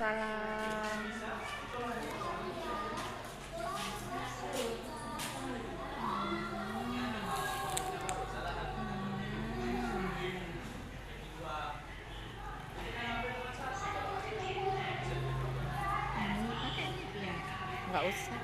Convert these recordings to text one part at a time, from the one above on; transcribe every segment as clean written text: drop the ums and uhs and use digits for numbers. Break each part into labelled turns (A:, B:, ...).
A: Waalaikumsalam. Nggak usah.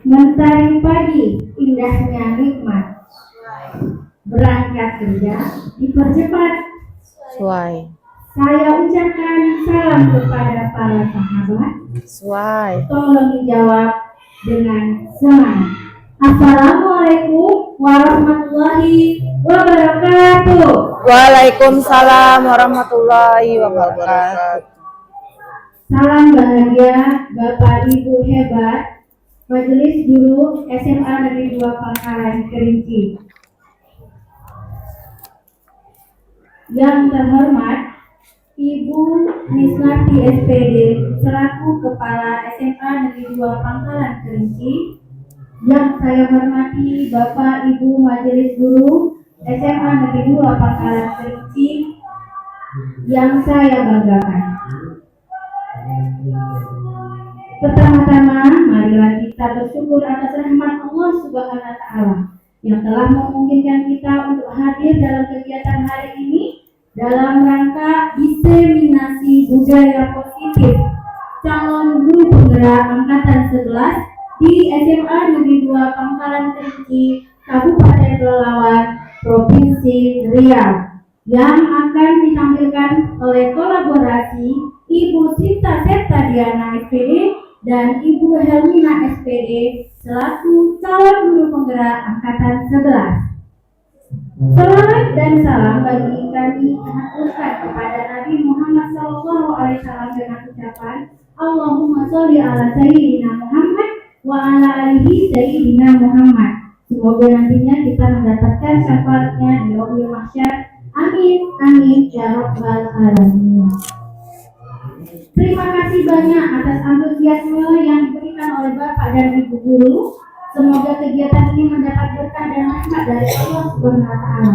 B: Mentari pagi, indahnya nikmat. Berangkat kerja, dipercepat.
A: Suai.
B: Saya ucapkan salam kepada para sahabat.
A: Suai.
B: Tolong dijawab dengan semangat. Assalamualaikum warahmatullahi wabarakatuh.
A: Waalaikumsalam warahmatullahi wabarakatuh.
B: Salam bahagia Bapak Ibu hebat, Majelis Guru SMA Negeri 2 Pangkalan Kerinci. Yang terhormat Ibu Misnati SPD selaku Kepala SMA Negeri 2 Pangkalan Kerinci. Yang saya hormati Bapak Ibu Majelis Guru SMA Negeri 2 Pangkalan Kerinci yang saya banggakan. Pertama-tama, marilah kita bersyukur atas rahmat Allah Subhanahu wa Ta'ala yang telah memungkinkan kita untuk hadir dalam kegiatan hari ini dalam rangka diseminasi budaya positif calon guru penggerak angkatan 11 di SMA Negeri 2 Pangkalan Kerinci, Kabupaten Pelalawan, Provinsi Riau, yang akan ditampilkan oleh kolaborasi Ibu Sinta Septadiana SPD dan Ibu Helmina SPD selaku calon guru penggerak angkatan 11. Selamat dan salam bagi kami aturkan kepada Nabi Muhammad SAW dengan ucapan Allahumma sholli ala Sayyidina Muhammad wa ala alihi Sayyidina Muhammad. Semoga nantinya kita mendapatkan syafaatnya di yaumil mahsyar. Amin, amin, ya rabbal alamin. Terima kasih banyak atas antusiasme yang diberikan oleh Bapak dan Ibu Guru. Semoga kegiatan ini mendapat berkah dan rahmat dari Allah Subhanahu wa Ta'ala.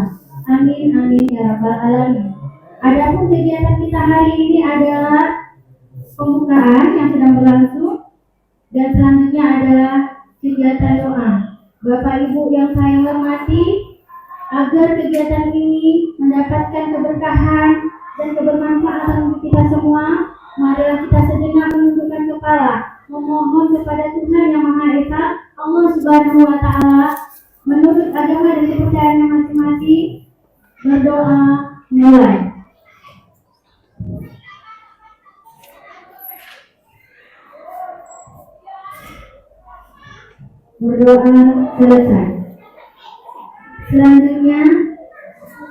B: Amin, amin, ya rabbal alamin. Adapun kegiatan kita hari ini adalah pembukaan yang sedang berlangsung dan selanjutnya adalah kegiatan doa. Bapak Ibu yang saya hormati, agar kegiatan ini mendapatkan keberkahan dan kebermanfaatan untuk kita semua, marilah kita sejenak menundukkan kepala, memohon kepada Tuhan Yang Maha Esa, Allah Subhanahu wa Ta'ala, menurut agama dan kepercayaan masing-masing. Berdoa mulai. Berdoa selesai. Selanjutnya,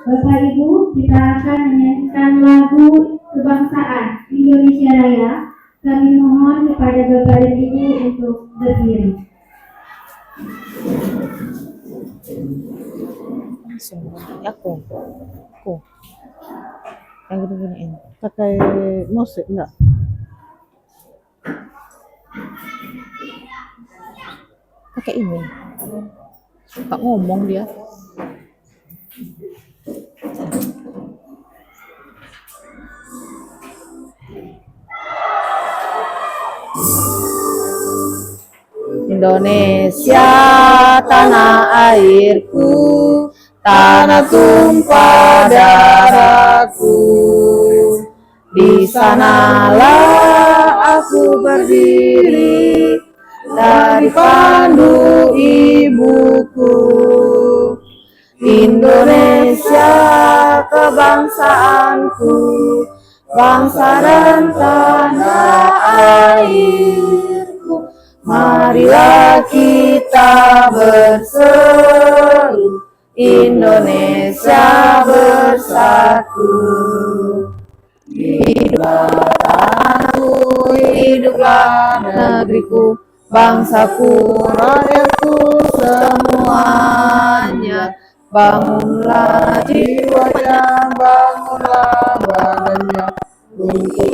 B: Bapak Ibu, kita akan menyanyikan lagu kebangsaan Indonesia Raya. Kami mohon kepada Bapak dan Ibu untuk berdiri.
A: Aku yang gini-giniin pakai musik enggak? Pakai ini suka ngomong dia. Indonesia tanah airku, tanah tumpah darahku. Di sanalah aku berdiri dari pandu ibuku. Indonesia kebangsaanku, bangsa dan tanah airku. Marilah kita berseru, Indonesia bersatu. Hidup
C: hiduplah negeriku, bangsaku, rakyatku semuanya. Bangunlah jiwanya, bangunlah badannya, untuk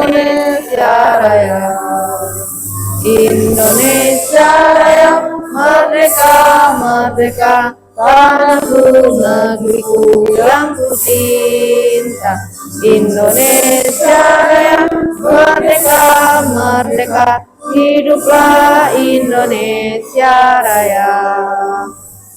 C: Indonesia Raya. Indonesia Raya, merdeka, merdeka, tanahku, negeriku yang ku cinta. Indonesia Raya, merdeka, merdeka, hiduplah Indonesia Raya.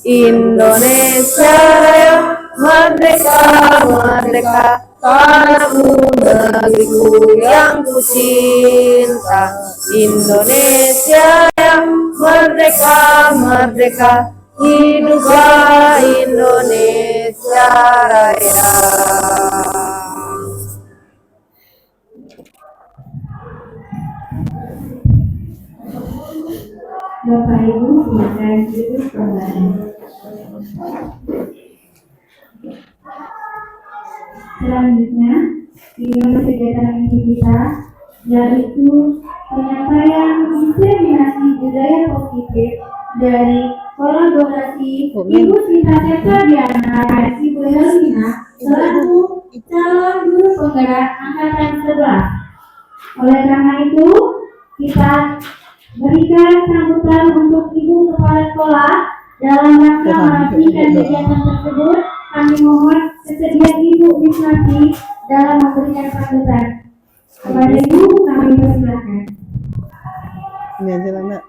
C: Indonesia Raya, merdeka, merdeka, tanahku, negeriku yang ku cinta. Indonesia Raya, merdeka, merdeka, hiduplah Indonesia Raya.
B: Bapak Ibu, silakan duduk kembali. Selanjutnya, tema kegiatan inti kita yaitu penyampaian diseminasi budaya positif dari kolaborasi Ibu Sinta Septadiana dan Ibu Helena selaku calon guru penggerak angkatan 11. Oleh karena itu, kita berikan sambutan untuk Ibu Kepala Sekolah dalam rangka meresmikan kegiatan tersebut. Kami mohon kesediaan Ibu Wismati dalam memberikan sambutan. Kepada Ibu, kami persilakan.
A: Ini aja lah nak.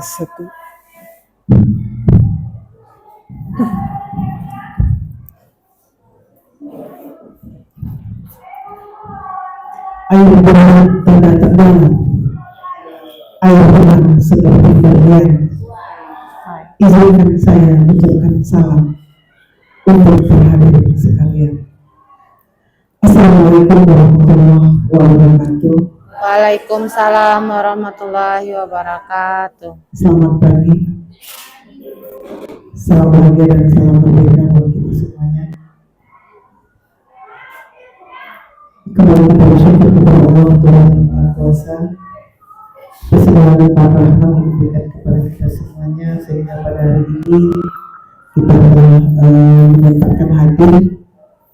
A: Satu.
D: Air berat tidak terdamai, air berat seperti berlian. Izinkan saya ucapkan salam untuk terhadir sekalian. Assalamualaikum warahmatullahi wabarakatuh.
C: Waalaikumsalam warahmatullahi wabarakatuh.
D: Selamat pagi, salam bahagia dan salam merdeka buat kita semuanya. Kembali kita bersyukur kepada Allah Tuhan yang Maha Kuasa atas segala limpahan rahmat yang diberikan kepada kita semuanya, sehingga pada hari ini kita menyatakan hadir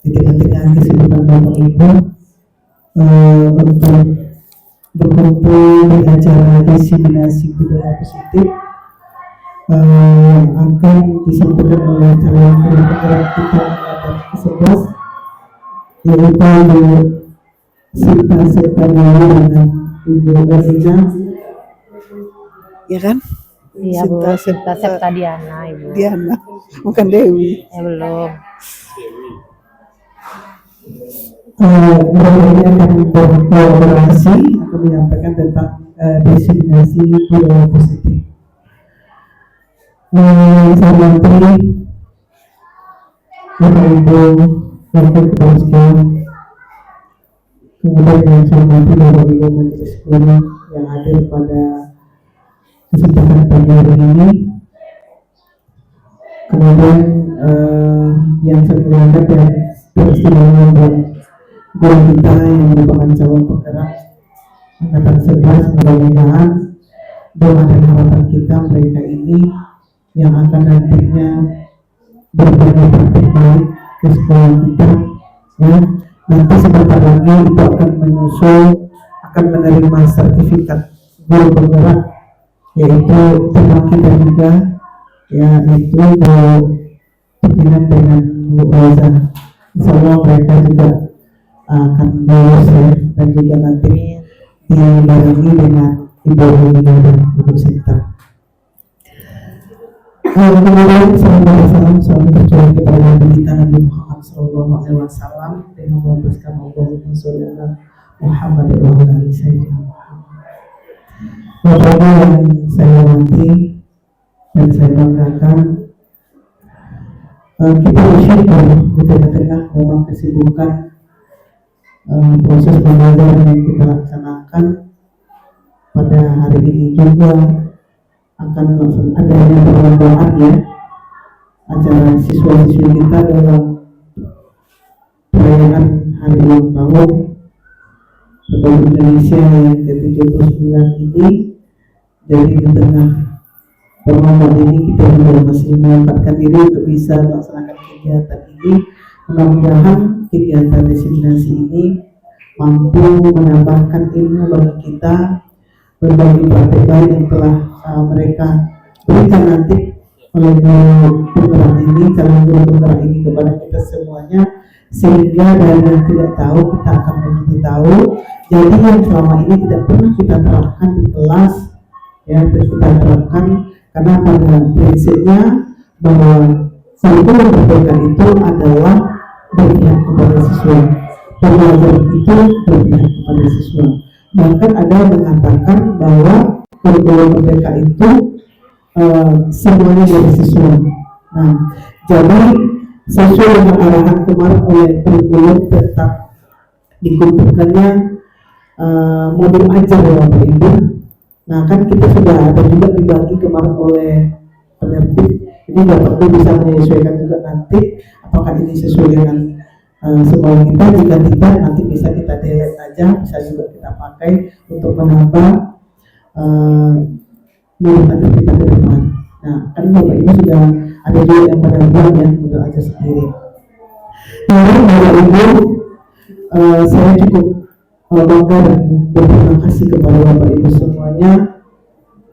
D: di tengah-tengah kesibukan Bapak Ibu untuk berkumpul di acara diseminasi budaya positif yang akan disampaikan oleh calon guru penggerak kita angkatan ke-11, yaitu Ibu Sinta Septadiana dan Ibu Helena,
A: Ya kan?
C: Iya Bu, Sinta Septadiana Ibu.
A: Diana, bukan Dewi.
C: Belum.
D: Mereka ini akan berkolaborasi, akan menyampaikan tentang diseminasi budaya positif. Saya menteri, Bapak Ibu, Wakil Ketua Sekolah, kemudian yang saya hormati Bapak Ibu Majelis Guru yang hadir pada kesempatan pagi hari ini, kemudian yang saya muliakan dan teristimewa buat guru kita yang merupakan calon penggerak angkatan 11, mudah-mudahan doa dan harapan kita mereka ini yang akan nantinya berbagi praktik baik ke sekolah kita, ya. Nanti sebentar lagi itu akan menyusul, akan menerima sertifikat guru penggerak, yaitu teman kita juga, yaitu pimpinan dengan Bu Rosa. Insyaallah mereka juga akan lulus, ya, dan juga nanti dibarengi dengan Ibu Helena dan Ibu Sinta. Kemudian salam tercurah kepada Nabi kita Nabi Muhammad SAW dengan melambaskan Allahumma sholli ala Muhammad wa ala ali sayyidina Muhammad. Bapak Ibu yang saya hormati dan saya banggakan, kita bersyukur di tengah-tengah memang kesibukan proses pembelajaran yang kita laksanakan pada hari ini juga akan adanya perlombaan, ya, acara siswa-siswi kita dalam perayaan hari ulang tahun Republik Indonesia yang ke-79 ini. Jadi di tengah Ramadan ini kita juga masih menyempatkan diri untuk bisa melaksanakan kegiatan ini. Mudah-mudahan kegiatan diseminasi ini mampu menambahkan ilmu bagi kita, berbagi praktek baik yang telah mereka berikan nanti oleh guru penggerak ini, calon guru penggerak ini kepada kita semuanya, sehingga dari yang tidak tahu kita akan menjadi tahu. Jadi yang selama ini tidak pernah kita terapkan di kelas, ya terus kita terapkan karena pada prinsipnya bahwa kurikulum merdeka itu adalah berpihak kepada siswa, belajar itu berpihak kepada siswa. Bahkan ada yang mengatakan bahwa kurikulum merdeka itu semuanya dari siswa. Nah, jadi sesuai dengan arahan kemarin oleh kurikulum tetap dikumpulkannya modul ajar ya Bapak Ibu. Nah kan kita sudah ada juga dibagi kemarin oleh penerbit. Ini Bapak Ibu bisa menyesuaikan juga nanti apakah ini sesuai dengan sekolah kita. Jika tidak nanti bisa kita delete aja, bisa juga kita pakai untuk menambah modul ajar kita ke depan. Nah kan Bapak Ibu sudah ada juga yang pada buat ya modul ajar sendiri. Nah Bapak Ibu, saya cukup bangga dan berterima kasih kepada Bapak Ibu semuanya,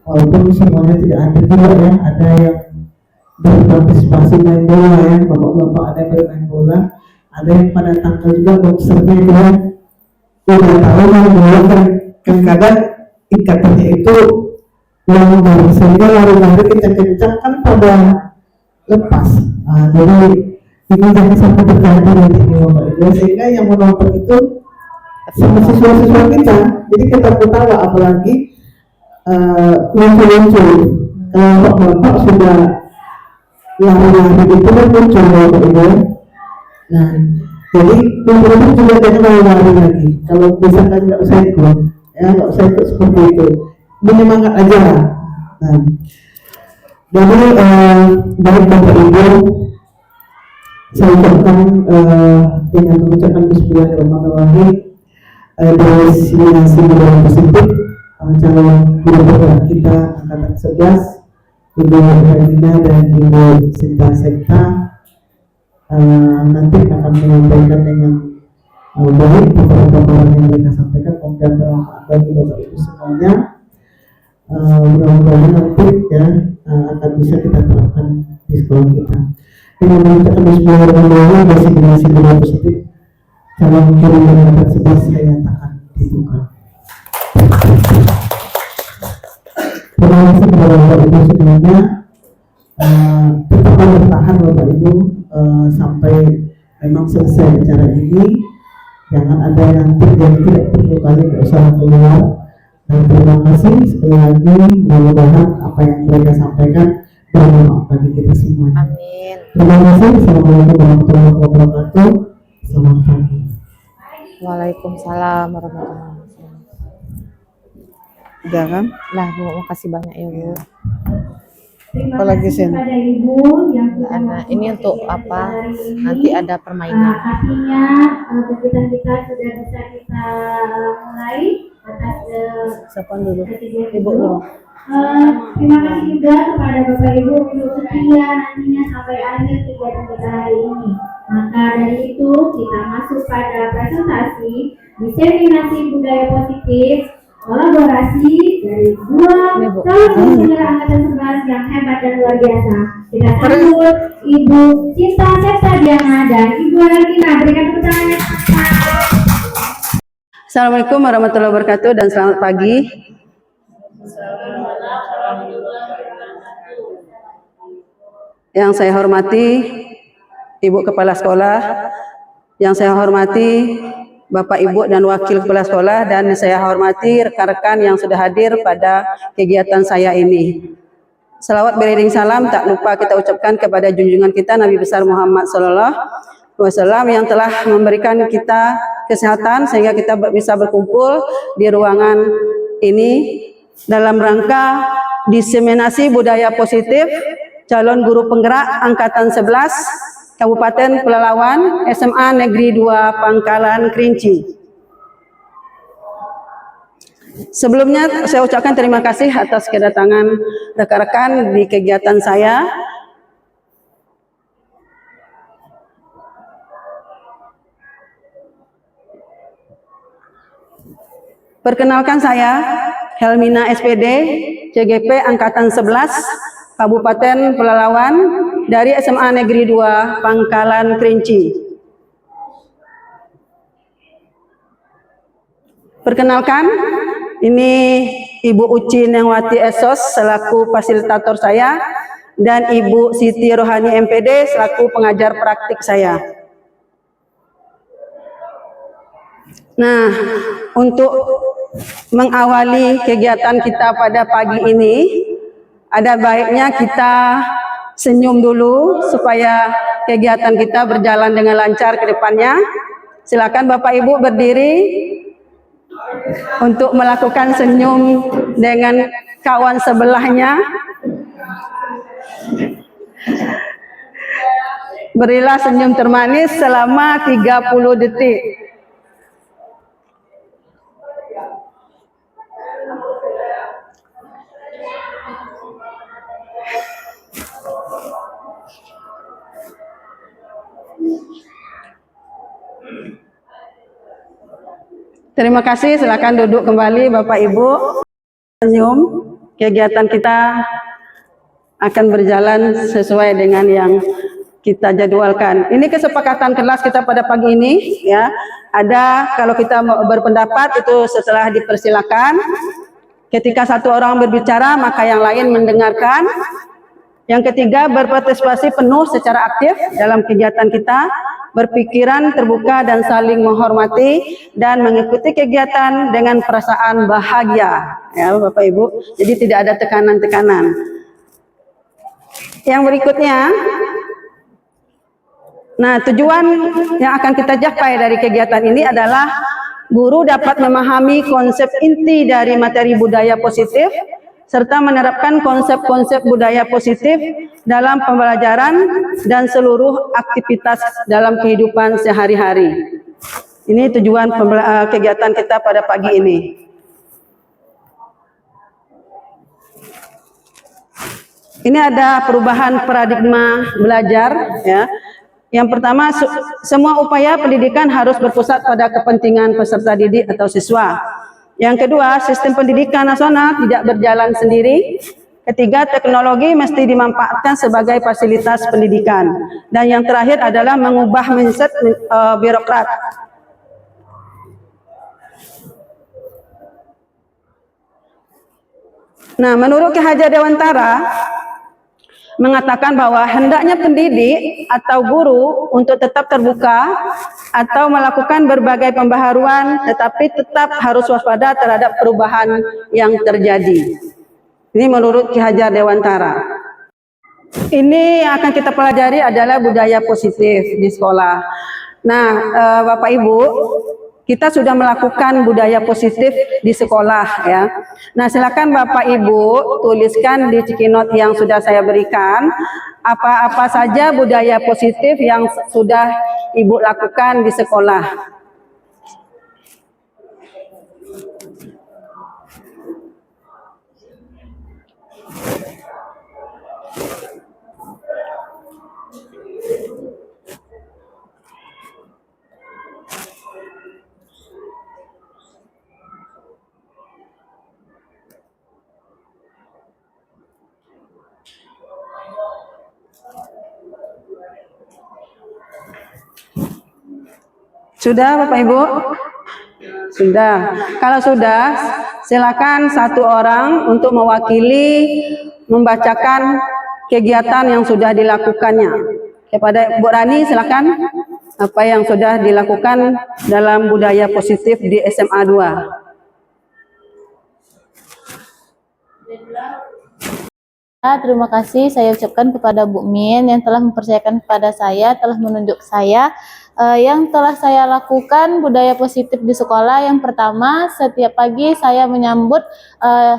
D: walaupun semuanya tidak ada juga ya, ada yang berpartisipasi main bola ya, bapak-bapak ada yang bermain bola, ada yang pada tanggal juga boxernya juga, udah tahu main bola kan kadang ikatannya itu longgar sehingga lari-lari kencang-kencang kan pada lepas. Nah, jadi ini jangan sampai terjadi nanti Bapak Ibu, sehingga yang menonton itu sama siswa-siswa kita, jadi kita ketawa apalagi muncul-muncul. Kalau bapak sudah lari-lari itu kan muncul Bapak Ibu. Nah, jadi muncul juga jangan lari lagi. Kalau misalkan nggak usah ikut, ya nggak usah ikut seperti itu. Menyemangat aja. Nah, jadi baik Bapak Ibu, saya ucapkan dengan mengucapkan Bismillahirrahmanirrahim. Dari diseminasi budaya positif calon guru penggerak kita angkatan 11 Ibu Herlina dan Ibu Sinta Sekta nanti akan menyampaikan dengan baik paparan yang mereka sampaikan, kemudian bermanfaat bagi Bapak Ibu semuanya. Mudah-mudahan nanti ya akan bisa kita terapkan di sekolah kita. Dengan mengucapkan Bismillahirrahmanirrahim, diseminasi budaya positif calon guru penggerak 11 saya nyatakan dibuka. Terima kasih kepada Bapak Ibu semuanya. Tetap bertahan Bapak Ibu sampai memang selesai acara ini. Jangan ada nanti yang tidak perlu kali berusaha keluar. Dan terima kasih sekali lagi. Mudah-mudahan apa yang mereka sampaikan bermanfaat bagi kita semua.
C: Amin.
D: Terima kasih. Assalamualaikum warahmatullahi wabarakatuh. Selamat pagi.
C: Waalaikumsalam warahmatullahi wabarakatuh.
A: Jangan.
C: Lah Bu, makasih banyak ya Bu.
B: Terima
A: Apalagi,
B: kasih
A: Sin?
B: kepada Ibu yang sudah
C: Ini untuk apa?
B: hari ini.
C: Nanti ada permainan.
B: Artinya kegiatan kita sudah bisa kita mulai atas
A: Siapa dulu?
B: kegiatan
A: Ibu dulu.
B: terima kasih juga kepada Bapak Ibu untuk setia nantinya sampai akhir kegiatan kita hari ini. Maka dari itu kita masuk pada presentasi diseminasi budaya positif kolaborasi dari dua calon guru penggerak angkatan 11 yang hebat dan luar biasa. Kita sambut Ibu Sinta Septadiana dan Ibu Herlina. Berikan tepuk tangan yang meriah.
E: Assalamualaikum warahmatullahi wabarakatuh dan selamat pagi. Yang saya hormati Ibu Kepala Sekolah, yang saya hormati Bapak Ibu dan Wakil Kepala Sekolah, dan saya hormati rekan-rekan yang sudah hadir pada kegiatan saya ini. Salawat beriring salam tak lupa kita ucapkan kepada junjungan kita Nabi besar Muhammad SAW yang telah memberikan kita kesehatan sehingga kita bisa berkumpul di ruangan ini dalam rangka diseminasi budaya positif calon guru penggerak angkatan 11 Kabupaten Pelalawan SMA Negeri 2 Pangkalan Kerinci. Sebelumnya saya ucapkan terima kasih atas kedatangan rekan-rekan di kegiatan saya. Perkenalkan saya Helmina SPD, CGP Angkatan 11, Kabupaten Pelalawan, dari SMA Negeri 2, Pangkalan Kerinci. Perkenalkan, ini Ibu Uci Nengwati Esos selaku fasilitator saya, dan Ibu Siti Rohani MPD selaku pengajar praktik saya. Nah, untuk mengawali kegiatan kita pada pagi ini, ada baiknya kita senyum dulu supaya kegiatan kita berjalan dengan lancar ke depannya. Silakan Bapak Ibu berdiri untuk melakukan senyum dengan kawan sebelahnya. Berilah senyum termanis selama 30 detik. Terima kasih, silakan duduk kembali Bapak Ibu. Senyum, kegiatan kita akan berjalan sesuai dengan yang kita jadwalkan. Ini kesepakatan kelas kita pada pagi ini, ya. Ada kalau kita mau berpendapat itu setelah dipersilakan. Ketika satu orang berbicara maka yang lain mendengarkan. Yang ketiga, berpartisipasi penuh secara aktif dalam kegiatan kita, berpikiran terbuka dan saling menghormati, dan mengikuti kegiatan dengan perasaan bahagia, ya Bapak Ibu. Jadi tidak ada tekanan-tekanan. Yang berikutnya, nah tujuan yang akan kita capai dari kegiatan ini adalah guru dapat memahami konsep inti dari materi budaya positif, serta menerapkan konsep-konsep budaya positif dalam pembelajaran dan seluruh aktivitas dalam kehidupan sehari-hari. Ini tujuan kegiatan kita pada pagi ini. Ini ada perubahan paradigma belajar, ya. Yang pertama, semua upaya pendidikan harus berpusat pada kepentingan peserta didik atau siswa. Yang kedua, sistem pendidikan nasional tidak berjalan sendiri. Ketiga, teknologi mesti dimanfaatkan sebagai fasilitas pendidikan. Dan yang terakhir adalah mengubah mindset birokrat. Nah, menurut Ki Hajar Dewantara mengatakan bahwa hendaknya pendidik atau guru untuk tetap terbuka atau melakukan berbagai pembaharuan, tetapi tetap harus waspada terhadap perubahan yang terjadi. Ini menurut Ki Hajar Dewantara. Ini yang akan kita pelajari adalah budaya positif di sekolah. Nah, Bapak Ibu, kita sudah melakukan budaya positif di sekolah, ya. Nah, silakan Bapak Ibu tuliskan di Cikinot yang sudah saya berikan apa-apa saja budaya positif yang sudah Ibu lakukan di sekolah. Sudah Bapak Ibu? Sudah. Kalau sudah, silakan satu orang untuk mewakili membacakan kegiatan yang sudah dilakukannya. Kepada Bu Rani silakan apa yang sudah dilakukan dalam budaya positif di SMA 2.
F: Terima kasih saya ucapkan kepada Bu Min yang telah mempercayakan kepada saya, telah menunjuk saya Yang telah saya lakukan budaya positif di sekolah, yang pertama, setiap pagi saya menyambut,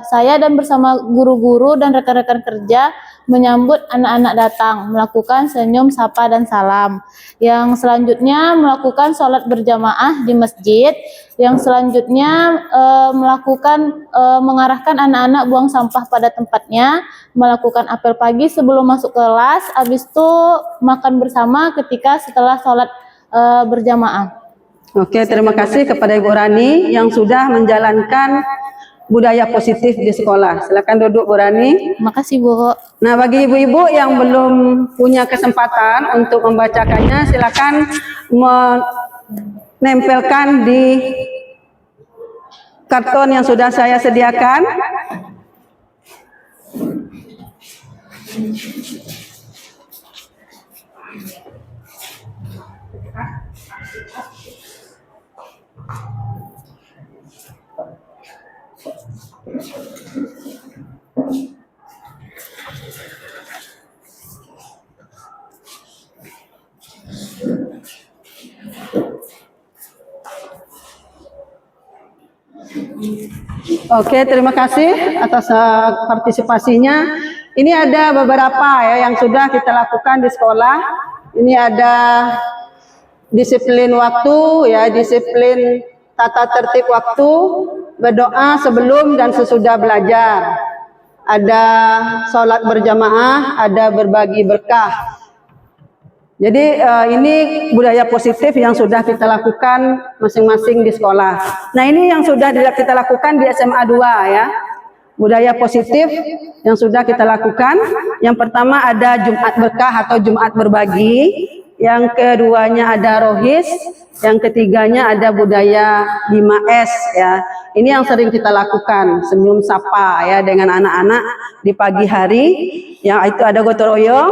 F: saya dan bersama guru-guru dan rekan-rekan kerja menyambut anak-anak datang, melakukan senyum, sapa, dan salam. Yang selanjutnya melakukan sholat berjamaah di masjid. Yang selanjutnya mengarahkan anak-anak buang sampah pada tempatnya, melakukan apel pagi sebelum masuk kelas, habis itu makan bersama ketika setelah sholat berjamaah.
E: Oke, terima kasih kepada Ibu Rani yang sudah menjalankan budaya positif di sekolah. Silakan duduk, Bu Rani.
F: Makasih, Bu.
E: Nah, bagi ibu-ibu yang belum punya kesempatan untuk membacakannya, silakan menempelkan di karton yang sudah saya sediakan. Oke, terima kasih atas partisipasinya. Ini ada beberapa ya yang sudah kita lakukan di sekolah. Ini ada disiplin waktu ya, disiplin tata tertib waktu, berdoa sebelum dan sesudah belajar. Ada sholat berjamaah, ada berbagi berkah. Jadi ini budaya positif yang sudah kita lakukan masing-masing di sekolah. Nah, ini yang sudah kita lakukan di SMA 2 ya. Budaya positif yang sudah kita lakukan. Yang pertama ada Jumat berkah atau Jumat berbagi. Yang keduanya ada rohis. Yang ketiganya ada budaya 5S ya. Ini yang sering kita lakukan, senyum sapa ya dengan anak-anak di pagi hari. Yang itu ada gotong royong,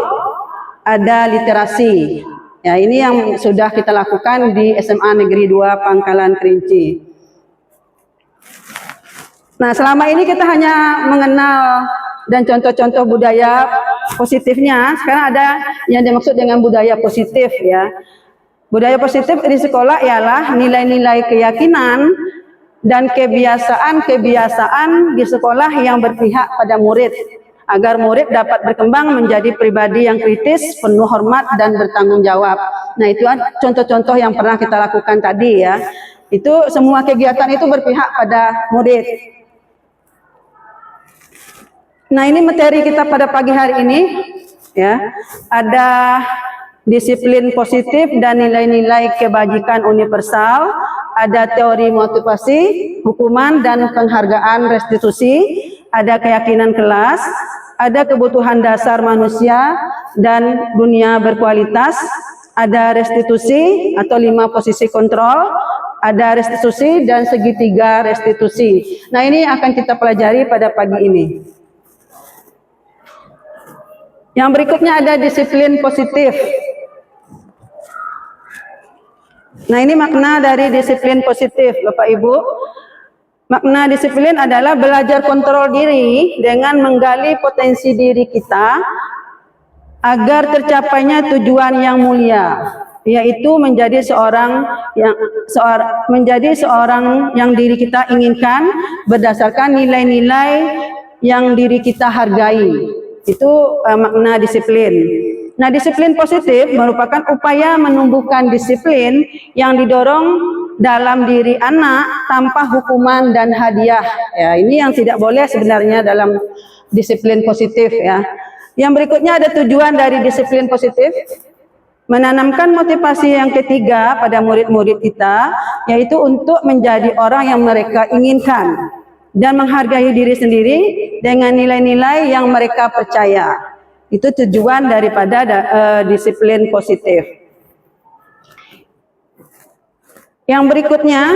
E: ada literasi. Ya, ini yang sudah kita lakukan di SMA Negeri 2 Pangkalan Kerinci. Nah, selama ini kita hanya mengenal dan contoh-contoh budaya positifnya. Sekarang ada yang dimaksud dengan budaya positif ya. Budaya positif di sekolah ialah nilai-nilai keyakinan dan kebiasaan-kebiasaan di sekolah yang berpihak pada murid, agar murid dapat berkembang menjadi pribadi yang kritis, penuh hormat dan bertanggung jawab. Nah, itu contoh-contoh yang pernah kita lakukan tadi ya. Itu semua kegiatan itu berpihak pada murid. Nah, ini materi kita pada pagi hari ini ya. Ada disiplin positif dan nilai-nilai kebajikan universal, ada teori motivasi, hukuman dan penghargaan restitusi, ada keyakinan kelas, ada kebutuhan dasar manusia dan dunia berkualitas, ada restitusi atau 5 posisi kontrol, ada restitusi dan segitiga restitusi. Nah, ini akan kita pelajari pada pagi ini. Yang berikutnya ada disiplin positif. Nah, ini makna dari disiplin positif, Bapak Ibu. Makna disiplin adalah belajar kontrol diri dengan menggali potensi diri kita agar tercapainya tujuan yang mulia, yaitu menjadi seorang yang diri kita inginkan berdasarkan nilai-nilai yang diri kita hargai. Itu makna disiplin. Nah, disiplin positif merupakan upaya menumbuhkan disiplin yang didorong dalam diri anak tanpa hukuman dan hadiah. Ya, ini yang tidak boleh sebenarnya dalam disiplin positif ya. Yang berikutnya ada tujuan dari disiplin positif. Menanamkan motivasi yang ketiga pada murid-murid kita, yaitu untuk menjadi orang yang mereka inginkan dan menghargai diri sendiri dengan nilai-nilai yang mereka percaya. Itu tujuan daripada disiplin positif. Yang berikutnya,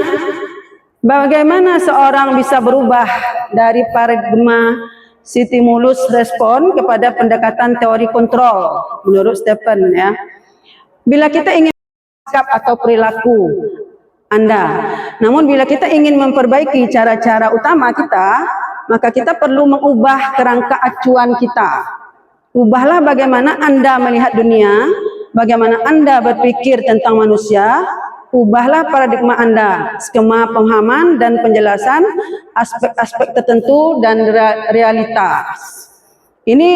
E: bagaimana seorang bisa berubah dari paradigma stimulus respon kepada pendekatan teori kontrol menurut Stephen ya. Bila kita ingin sikap atau perilaku Anda, namun bila kita ingin memperbaiki cara-cara utama kita, maka kita perlu mengubah kerangka acuan kita. Ubahlah bagaimana Anda melihat dunia bagaimana Anda berpikir tentang manusia, ubahlah paradigma Anda, skema pemahaman dan penjelasan aspek-aspek tertentu dan realitas. Ini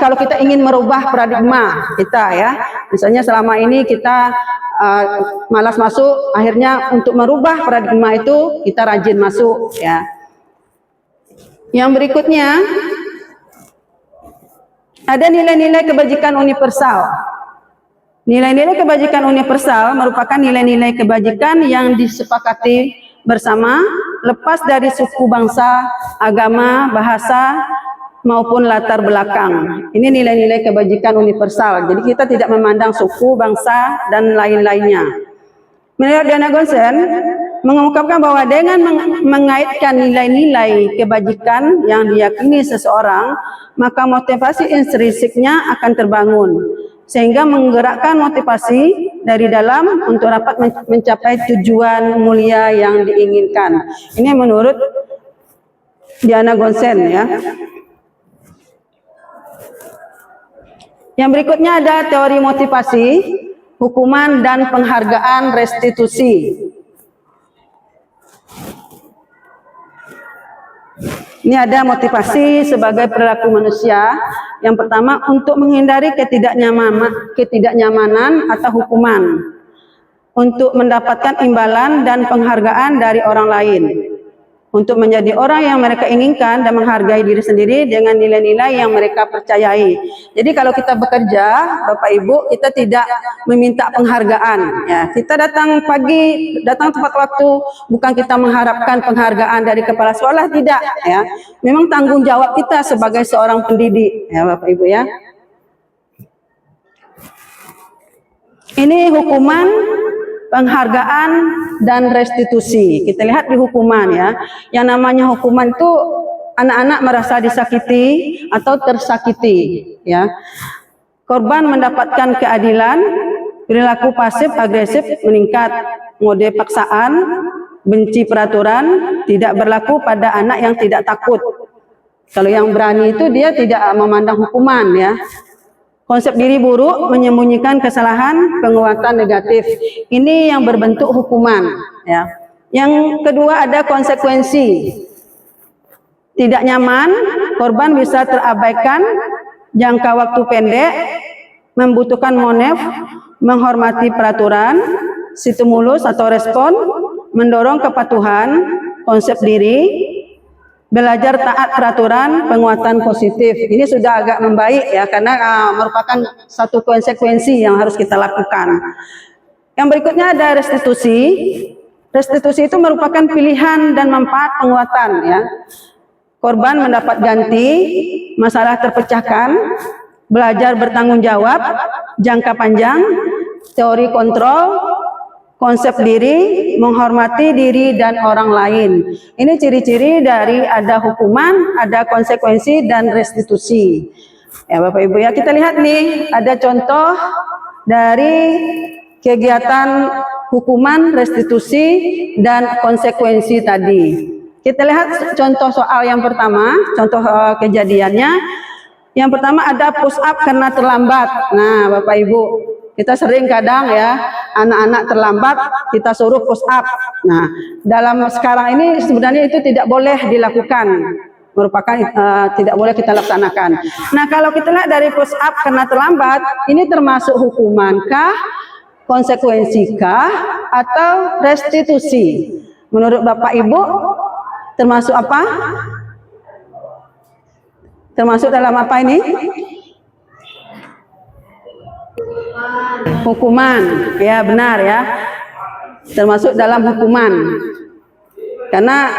E: kalau kita ingin merubah paradigma kita ya, misalnya selama ini kita malas masuk, akhirnya untuk merubah paradigma itu kita rajin masuk ya. Yang berikutnya ada nilai-nilai kebajikan universal. Nilai-nilai kebajikan universal merupakan nilai-nilai kebajikan yang disepakati bersama, lepas dari suku, bangsa, agama, bahasa, maupun latar belakang. Ini nilai-nilai kebajikan universal. Jadi kita tidak memandang suku, bangsa, dan lain-lainnya. Menurut Diana Gonsen, mengungkapkan bahwa dengan mengaitkan nilai-nilai kebajikan yang diyakini seseorang, maka motivasi intrinsiknya akan terbangun, sehingga menggerakkan motivasi dari dalam untuk dapat mencapai tujuan mulia yang diinginkan. Ini menurut Diana Gonsen ya. Yang berikutnya ada teori motivasi, hukuman dan penghargaan restitusi. Ini ada motivasi sebagai perilaku manusia. Yang pertama, untuk menghindari ketidaknyamanan atau hukuman, untuk mendapatkan imbalan dan penghargaan dari orang lain, untuk menjadi orang yang mereka inginkan dan menghargai diri sendiri dengan nilai-nilai yang mereka percayai. Jadi kalau kita bekerja, Bapak Ibu, kita tidak meminta penghargaan. Ya, kita datang pagi, datang tepat waktu, bukan kita mengharapkan penghargaan dari kepala sekolah, tidak. Ya, memang tanggung jawab kita sebagai seorang pendidik, ya Bapak Ibu ya. Ini hukuman, penghargaan, dan restitusi. Kita lihat di hukuman ya. Yang namanya hukuman itu anak-anak merasa disakiti atau tersakiti ya. Korban mendapatkan keadilan, perilaku pasif agresif meningkat, mode paksaan, benci peraturan tidak berlaku pada anak yang tidak takut. Kalau yang berani itu dia tidak memandang hukuman ya. Konsep diri buruk, menyembunyikan kesalahan, penguatan negatif. Ini yang berbentuk hukuman. Ya. Yang kedua ada konsekuensi. Tidak nyaman, korban bisa terabaikan, jangka waktu pendek, membutuhkan monef, menghormati peraturan, stimulus atau respon, mendorong kepatuhan, konsep diri, belajar taat peraturan, penguatan positif. Ini sudah agak membaik ya, karena merupakan satu konsekuensi yang harus kita lakukan. Yang berikutnya ada restitusi. Restitusi itu merupakan pilihan dan manfaat penguatan ya. Korban mendapat ganti, masalah terpecahkan, belajar bertanggung jawab, jangka panjang, teori kontrol, konsep diri, menghormati diri dan orang lain. Ini ciri-ciri dari ada hukuman, ada konsekuensi, dan restitusi. Ya Bapak Ibu ya, kita lihat nih, ada contoh dari kegiatan hukuman, restitusi, dan konsekuensi tadi. Kita lihat contoh soal yang pertama, contoh kejadiannya. Yang pertama ada push up karena terlambat. Nah Bapak Ibu, kita sering kadang ya, anak-anak terlambat, kita suruh push up. Nah, dalam sekarang ini sebenarnya itu tidak boleh dilakukan, merupakan tidak boleh kita laksanakan. Nah, kalau kita lihat dari push up karena terlambat, ini termasuk hukumankah, konsekuensikah, atau restitusi? Menurut Bapak Ibu, termasuk apa? Termasuk dalam apa ini? Hukuman, ya benar ya, termasuk dalam hukuman, karena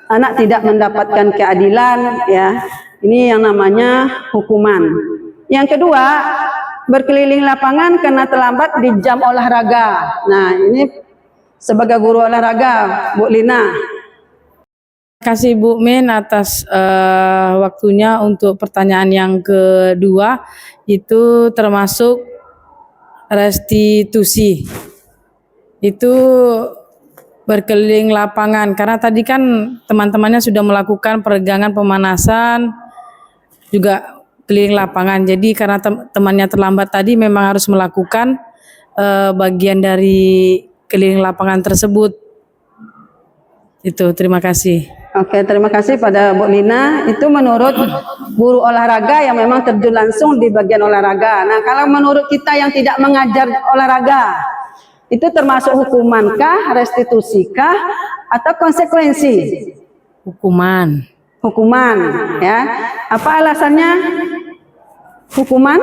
E: anak tidak mendapatkan keadilan ya, ini yang namanya hukuman. Yang kedua, berkeliling lapangan karena terlambat di jam olahraga. Nah ini sebagai guru olahraga Bu Lina.
G: Terima kasih Bu Min atas waktunya untuk pertanyaan yang kedua, itu termasuk restitusi. Itu berkeliling lapangan, karena tadi kan teman-temannya sudah melakukan peregangan pemanasan, juga keliling lapangan. Jadi karena temannya terlambat tadi memang harus melakukan bagian dari keliling lapangan tersebut. Itu, terima kasih.
E: Oke, terima kasih pada Bu Lina. Itu menurut guru olahraga yang memang terjun langsung di bagian olahraga. Nah, kalau menurut kita yang tidak mengajar olahraga, itu termasuk hukumankah, restitusikah, atau konsekuensi?
G: Hukuman.
E: Hukuman, ya. Apa alasannya? Hukuman?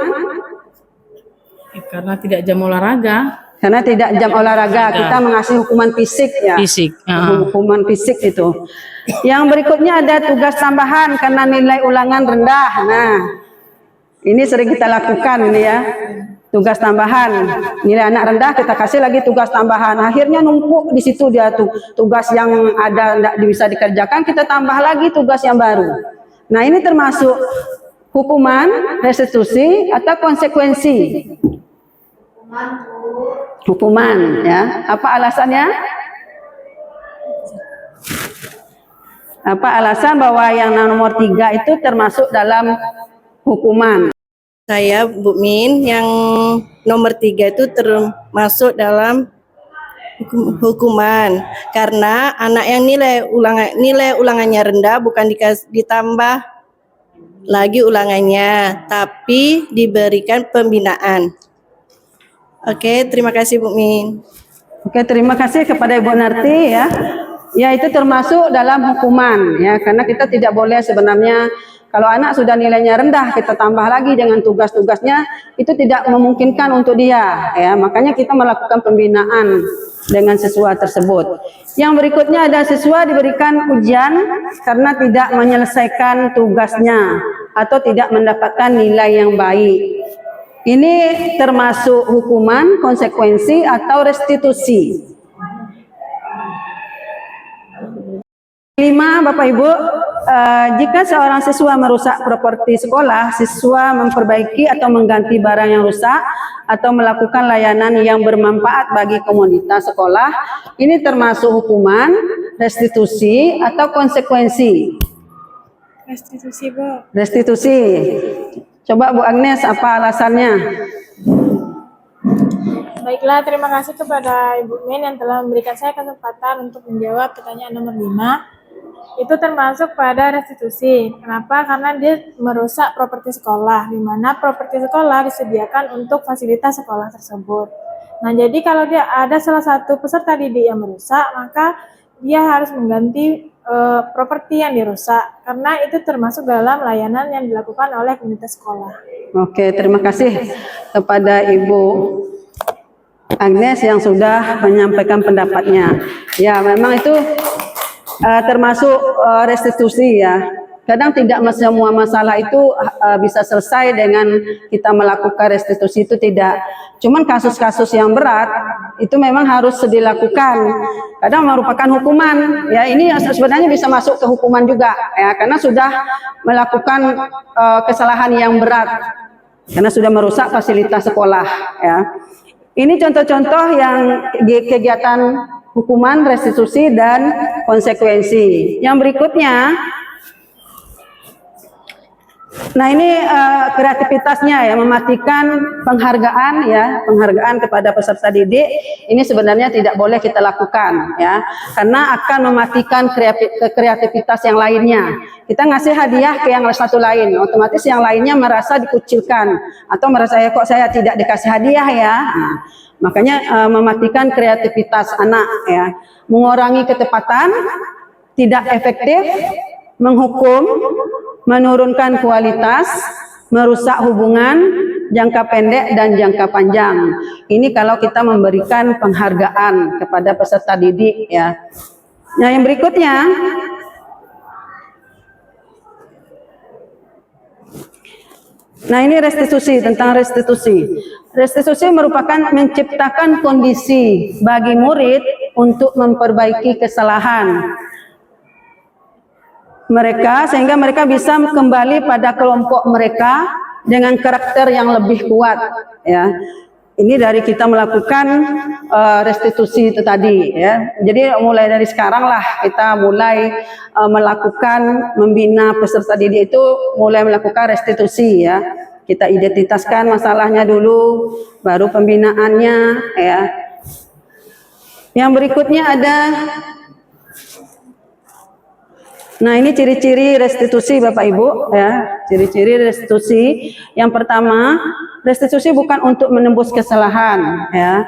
G: Karena tidak jam olahraga.
E: Karena tidak jam olahraga, kita mengasih hukuman fisik ya.
G: Fisik.
E: Hukuman fisik itu. Yang berikutnya ada tugas tambahan karena nilai ulangan rendah. Nah, ini sering kita lakukan ini ya. Tugas tambahan, nilai anak rendah kita kasih lagi tugas tambahan. Akhirnya numpuk di situ dia tugas yang ada tidak bisa dikerjakan, kita tambah lagi tugas yang baru. Nah, ini termasuk hukuman, restitusi atau konsekuensi? Hukuman, ya. Apa alasannya? Apa alasan bahwa yang nomor 3 itu termasuk dalam hukuman?
H: Saya Bu Min, yang nomor 3 itu termasuk dalam hukuman karena anak yang nilai ulangannya rendah bukan ditambah lagi ulangannya, tapi diberikan pembinaan. Oke, terima kasih Bu Min.
E: Oke, terima kasih kepada Ibu Narti ya. Ya, itu termasuk dalam hukuman ya, karena kita tidak boleh sebenarnya kalau anak sudah nilainya rendah kita tambah lagi dengan tugas-tugasnya, itu tidak memungkinkan untuk dia ya. Makanya kita melakukan pembinaan dengan siswa tersebut. Yang berikutnya ada siswa diberikan ujian karena tidak menyelesaikan tugasnya atau tidak mendapatkan nilai yang baik. Ini termasuk hukuman, konsekuensi atau restitusi? 5, Bapak Ibu, jika seorang siswa merusak properti sekolah, siswa memperbaiki atau mengganti barang yang rusak atau melakukan layanan yang bermanfaat bagi komunitas sekolah, ini termasuk hukuman, restitusi atau konsekuensi?
F: Restitusi, Bu.
E: Restitusi. Coba Bu Agnes, apa alasannya?
F: Baiklah, terima kasih kepada Ibu Min yang telah memberikan saya kesempatan untuk menjawab pertanyaan nomor 5. Itu termasuk pada restitusi. Kenapa? Karena dia merusak properti sekolah, di mana properti sekolah disediakan untuk fasilitas sekolah tersebut. Nah, jadi kalau dia ada salah satu peserta didik yang merusak, maka dia harus mengganti properti yang dirusak, karena itu termasuk dalam layanan yang dilakukan oleh komunitas sekolah.
E: Oke, terima kasih kepada Ibu Agnes yang sudah menyampaikan pendapatnya. Ya, memang itu termasuk restitusi ya. Kadang tidak semua masalah itu bisa selesai dengan kita melakukan restitusi, itu tidak. Cuman kasus-kasus yang berat itu memang harus dilakukan. Kadang merupakan hukuman. Ya, ini sebenarnya bisa masuk ke hukuman juga ya, karena sudah melakukan kesalahan yang berat. Karena sudah merusak fasilitas sekolah ya. Ini contoh-contoh yang kegiatan hukuman, restitusi, dan konsekuensi. Yang berikutnya, nah ini kreativitasnya ya, mematikan penghargaan ya, penghargaan kepada peserta didik. Ini sebenarnya tidak boleh kita lakukan ya, karena akan mematikan kreativitas yang lainnya. Kita ngasih hadiah ke yang satu lain, otomatis yang lainnya merasa dikucilkan atau merasa ya kok saya tidak dikasih hadiah ya. Nah, makanya mematikan kreativitas anak ya, mengurangi ketepatan, tidak efektif, menghukum, menurunkan kualitas, merusak hubungan jangka pendek dan jangka panjang. Ini kalau kita memberikan penghargaan kepada peserta didik ya. Nah, yang berikutnya, nah ini restitusi, tentang restitusi. Restitusi merupakan menciptakan kondisi bagi murid untuk memperbaiki kesalahan mereka, sehingga mereka bisa kembali pada kelompok mereka dengan karakter yang lebih kuat ya. ini dari kita melakukan restitusi itu tadi ya. Jadi mulai dari sekarang lah kita mulai melakukan membina peserta didik itu mulai melakukan restitusi ya. Kita identitaskan masalahnya dulu, baru pembinaannya ya. Yang berikutnya ada, nah ini ciri-ciri restitusi Bapak Ibu ya, ciri-ciri restitusi. Yang pertama, restitusi bukan untuk menembus kesalahan ya,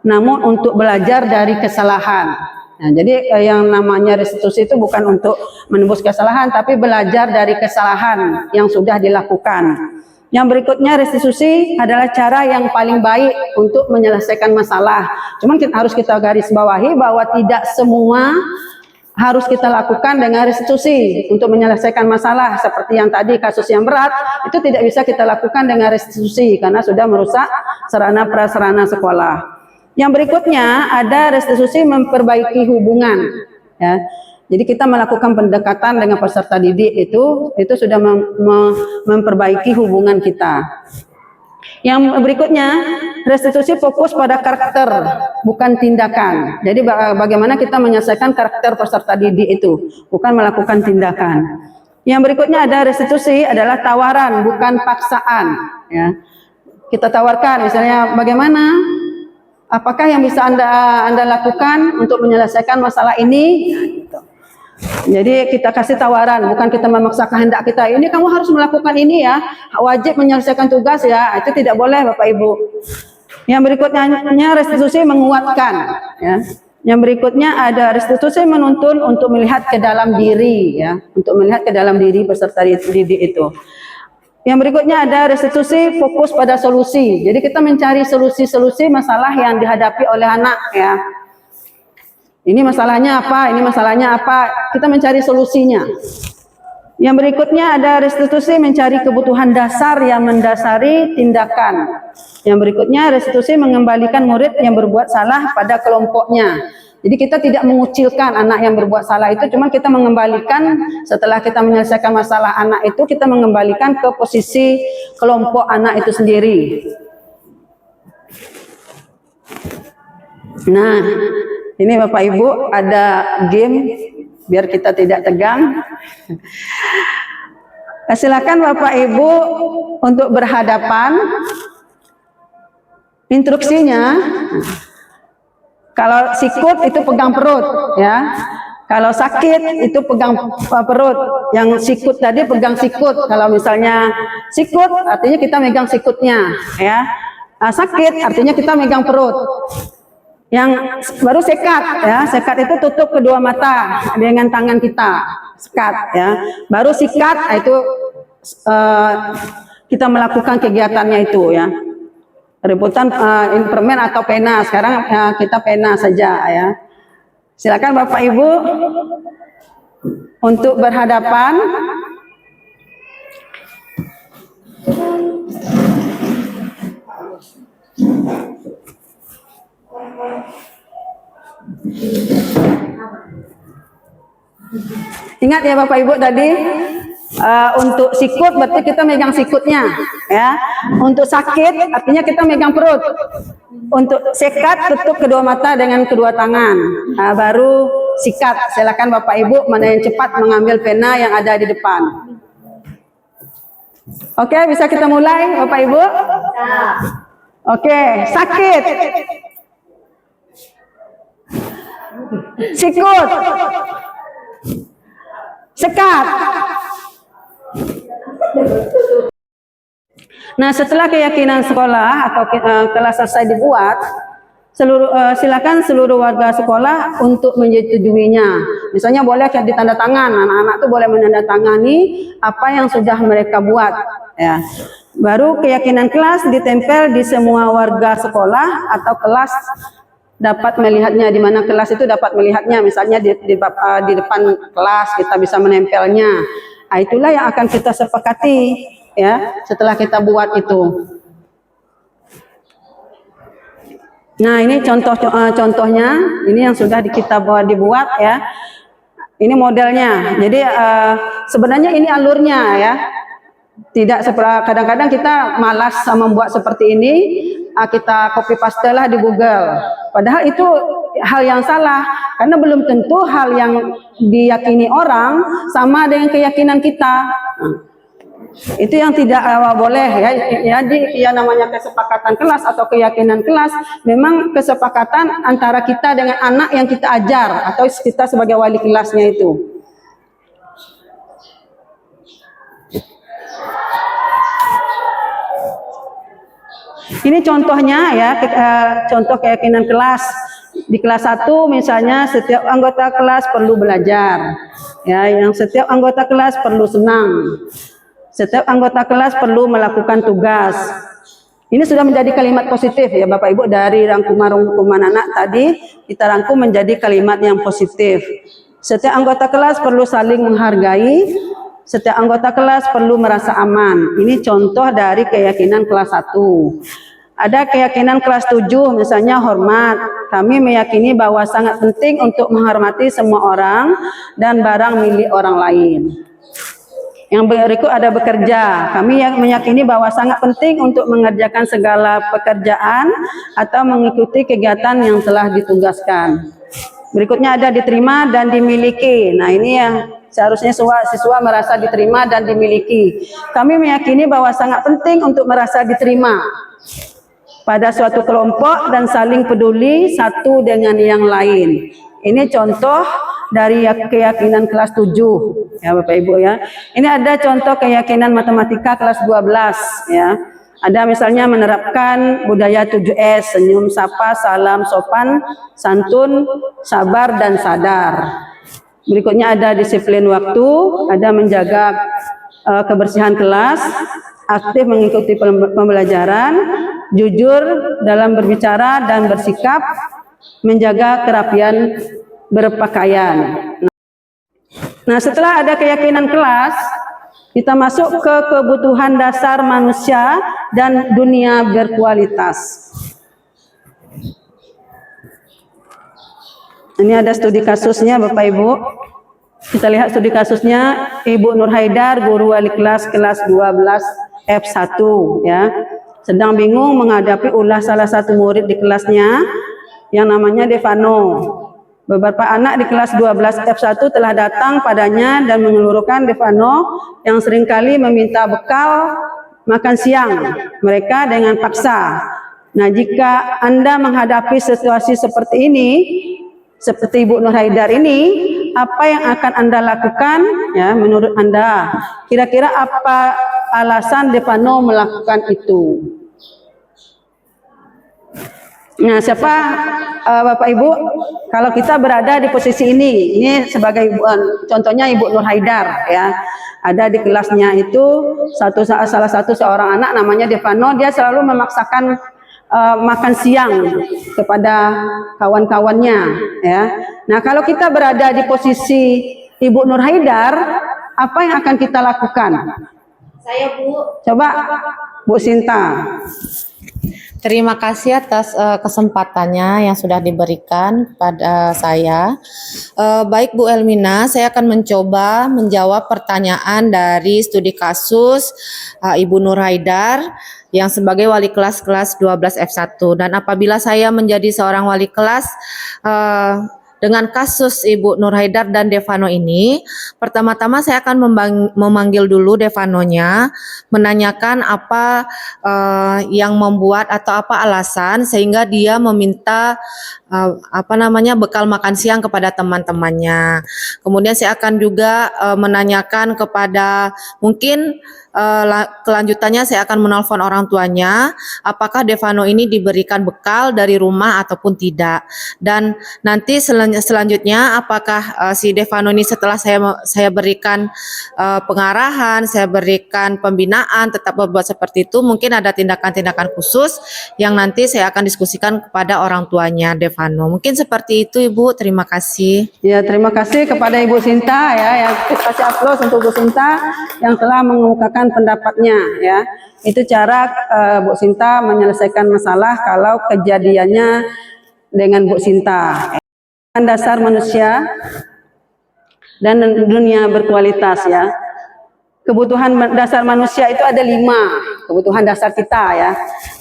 E: namun untuk belajar dari kesalahan. Nah, jadi yang namanya restitusi itu bukan untuk menembus kesalahan, tapi belajar dari kesalahan yang sudah dilakukan. Yang berikutnya, restitusi adalah cara yang paling baik untuk menyelesaikan masalah. Cuman harus kita garis bawahi bahwa tidak semua harus kita lakukan dengan restitusi untuk menyelesaikan masalah. Seperti yang tadi kasus yang berat, itu tidak bisa kita lakukan dengan restitusi karena sudah merusak sarana prasarana sekolah. Yang berikutnya ada restitusi memperbaiki hubungan ya. Jadi kita melakukan pendekatan dengan peserta didik itu sudah memperbaiki hubungan kita. Yang berikutnya, restitusi fokus pada karakter, bukan tindakan. Jadi bagaimana kita menyelesaikan karakter peserta didik itu, bukan melakukan tindakan. Yang berikutnya ada restitusi adalah tawaran, bukan paksaan. Ya. Kita tawarkan, misalnya bagaimana, apakah yang bisa Anda lakukan untuk menyelesaikan masalah ini? Nah, gitu. Jadi kita kasih tawaran, bukan kita memaksa kehendak kita. Ini kamu harus melakukan ini ya, wajib menyelesaikan tugas ya. Itu tidak boleh Bapak Ibu. Yang berikutnya restitusi menguatkan. Ya. Yang berikutnya ada restitusi menuntun untuk melihat ke dalam diri ya, untuk melihat ke dalam diri peserta didik itu. Yang berikutnya ada restitusi fokus pada solusi. Jadi kita mencari solusi-solusi masalah yang dihadapi oleh anak ya. Ini masalahnya apa? Ini masalahnya apa? Kita mencari solusinya. Yang berikutnya ada restitusi mencari kebutuhan dasar yang mendasari tindakan. Yang berikutnya restitusi mengembalikan murid yang berbuat salah pada kelompoknya. Jadi kita tidak mengucilkan anak yang berbuat salah itu, cuma kita mengembalikan setelah kita menyelesaikan masalah anak itu, kita mengembalikan ke posisi kelompok anak itu sendiri. Nah, ini Bapak Ibu ada game biar kita tidak tegang. Silakan Bapak Ibu untuk berhadapan. Instruksinya, kalau sikut itu pegang perut ya. Kalau sakit itu pegang perut. Yang sikut tadi pegang sikut. Kalau misalnya sikut artinya kita megang sikutnya ya. Sakit artinya kita megang perut. Yang baru sekat ya, sekat itu tutup kedua mata dengan tangan kita, sekat ya. Baru sikat itu kita melakukan kegiatannya itu ya. Rebutan permen atau pena, sekarang kita pena saja ya. Silakan Bapak Ibu untuk berhadapan. Ingat ya Bapak Ibu tadi, untuk sikut berarti kita megang sikutnya ya. Untuk sakit artinya kita megang perut. Untuk sekat tutup kedua mata dengan kedua tangan. Baru sikat. Silakan Bapak Ibu mana yang cepat mengambil pena yang ada di depan. Oke, bisa kita mulai Bapak Ibu? Oke, sakit. Sikut. Sekat. Nah, setelah keyakinan sekolah atau kelas selesai dibuat, silakan seluruh warga sekolah untuk menyetujuinya. Misalnya boleh ditanda tangan, anak-anak tuh boleh menandatangani apa yang sudah mereka buat. Ya. Baru keyakinan kelas ditempel di semua warga sekolah atau kelas dapat melihatnya, di mana kelas itu dapat melihatnya, misalnya di depan kelas kita bisa menempelnya. Nah, itulah yang akan kita sepakati ya setelah kita buat itu. Nah, ini contohnya, ini yang sudah kita dibuat ya. Ini modelnya. Jadi sebenarnya ini alurnya ya. Tidak seperti kadang-kadang kita malas membuat seperti ini. kita copy paste lah di Google. Padahal itu hal yang salah, karena belum tentu hal yang diyakini orang sama dengan keyakinan kita. Itu yang tidak boleh ya. Jadi ya namanya kesepakatan kelas atau keyakinan kelas, memang kesepakatan antara kita dengan anak yang kita ajar atau kita sebagai wali kelasnya itu. Ini contohnya ya, contoh keyakinan kelas. Di kelas 1 misalnya setiap anggota kelas perlu belajar. Ya, yang setiap anggota kelas perlu senang. Setiap anggota kelas perlu melakukan tugas. Ini sudah menjadi kalimat positif ya Bapak Ibu, dari rangkuman anak tadi kita rangkum menjadi kalimat yang positif. Setiap anggota kelas perlu saling menghargai. Setiap anggota kelas perlu merasa aman. Ini contoh dari keyakinan kelas 1. Ada keyakinan kelas 7, misalnya hormat. Kami meyakini bahwa sangat penting untuk menghormati semua orang dan barang milik orang lain. Yang berikut ada bekerja. Kami meyakini bahwa sangat penting untuk mengerjakan segala pekerjaan atau mengikuti kegiatan yang telah ditugaskan. Berikutnya ada diterima dan dimiliki. Nah, ini yang seharusnya siswa merasa diterima dan dimiliki. Kami meyakini bahwa sangat penting untuk merasa diterima pada suatu kelompok dan saling peduli satu dengan yang lain. Ini contoh dari keyakinan kelas 7 ya Bapak Ibu ya. Ini ada contoh keyakinan matematika kelas 12 ya. Ada misalnya menerapkan budaya 7S, senyum, sapa, salam, sopan, santun, sabar dan sadar. Berikutnya ada disiplin waktu, ada menjaga kebersihan kelas, aktif mengikuti pembelajaran, jujur dalam berbicara dan bersikap, menjaga kerapian berpakaian. Nah, setelah ada keyakinan kelas, kita masuk ke kebutuhan dasar manusia dan dunia berkualitas. Ini ada studi kasusnya Bapak Ibu. Kita lihat studi kasusnya Ibu Nur Haidar, guru wali kelas 12 F1 ya. Sedang bingung menghadapi ulah salah satu murid di kelasnya yang namanya Devano. Beberapa anak di kelas 12 F1 telah datang padanya dan mengeluhkan Devano yang seringkali meminta bekal makan siang mereka dengan paksa. Nah, jika Anda menghadapi situasi seperti ini, seperti Ibu Nur Haidar ini, apa yang akan Anda lakukan? Ya, menurut Anda, kira-kira apa alasan Devano melakukan itu? Nah, siapa Bapak Ibu, kalau kita berada di posisi ini sebagai contohnya Ibu Nur Haidar ya, ada di kelasnya itu salah satu seorang anak namanya Devano, dia selalu memaksakan makan siang kepada kawan-kawannya ya. Nah, kalau kita berada di posisi Ibu Nur Haidar, apa yang akan kita lakukan?
B: Saya Bu.
E: Coba Bu Sinta.
C: Terima kasih atas kesempatannya yang sudah diberikan kepada saya. Baik Bu Elmina, saya akan mencoba menjawab pertanyaan dari studi kasus Ibu Nur Haidar yang sebagai wali kelas 12 F1. Dan apabila saya menjadi seorang wali kelas dengan kasus Ibu Nur Haidar dan Devano ini, pertama-tama saya akan memanggil dulu Devanonya, menanyakan apa yang membuat atau apa alasan sehingga dia meminta bekal makan siang kepada teman-temannya. Kemudian saya akan juga menanyakan kepada mungkin kelanjutannya saya akan menelpon orang tuanya, apakah Devano ini diberikan bekal dari rumah ataupun tidak. Dan nanti selanjutnya apakah si Devano ini setelah saya berikan pengarahan, saya berikan pembinaan tetap berbuat seperti itu, mungkin ada tindakan-tindakan khusus yang nanti saya akan diskusikan kepada orang tuanya Devano. Mungkin seperti itu Ibu, terima kasih.
E: Ya, terima kasih kepada Ibu Sinta ya, yang kasih aplaus untuk Bu Sinta yang telah mengemukakan pendapatnya ya. Itu cara Bu Sinta menyelesaikan masalah kalau kejadiannya dengan Bu Sinta. Dasar manusia dan dunia berkualitas ya. Kebutuhan dasar manusia itu ada 5 kebutuhan dasar kita ya.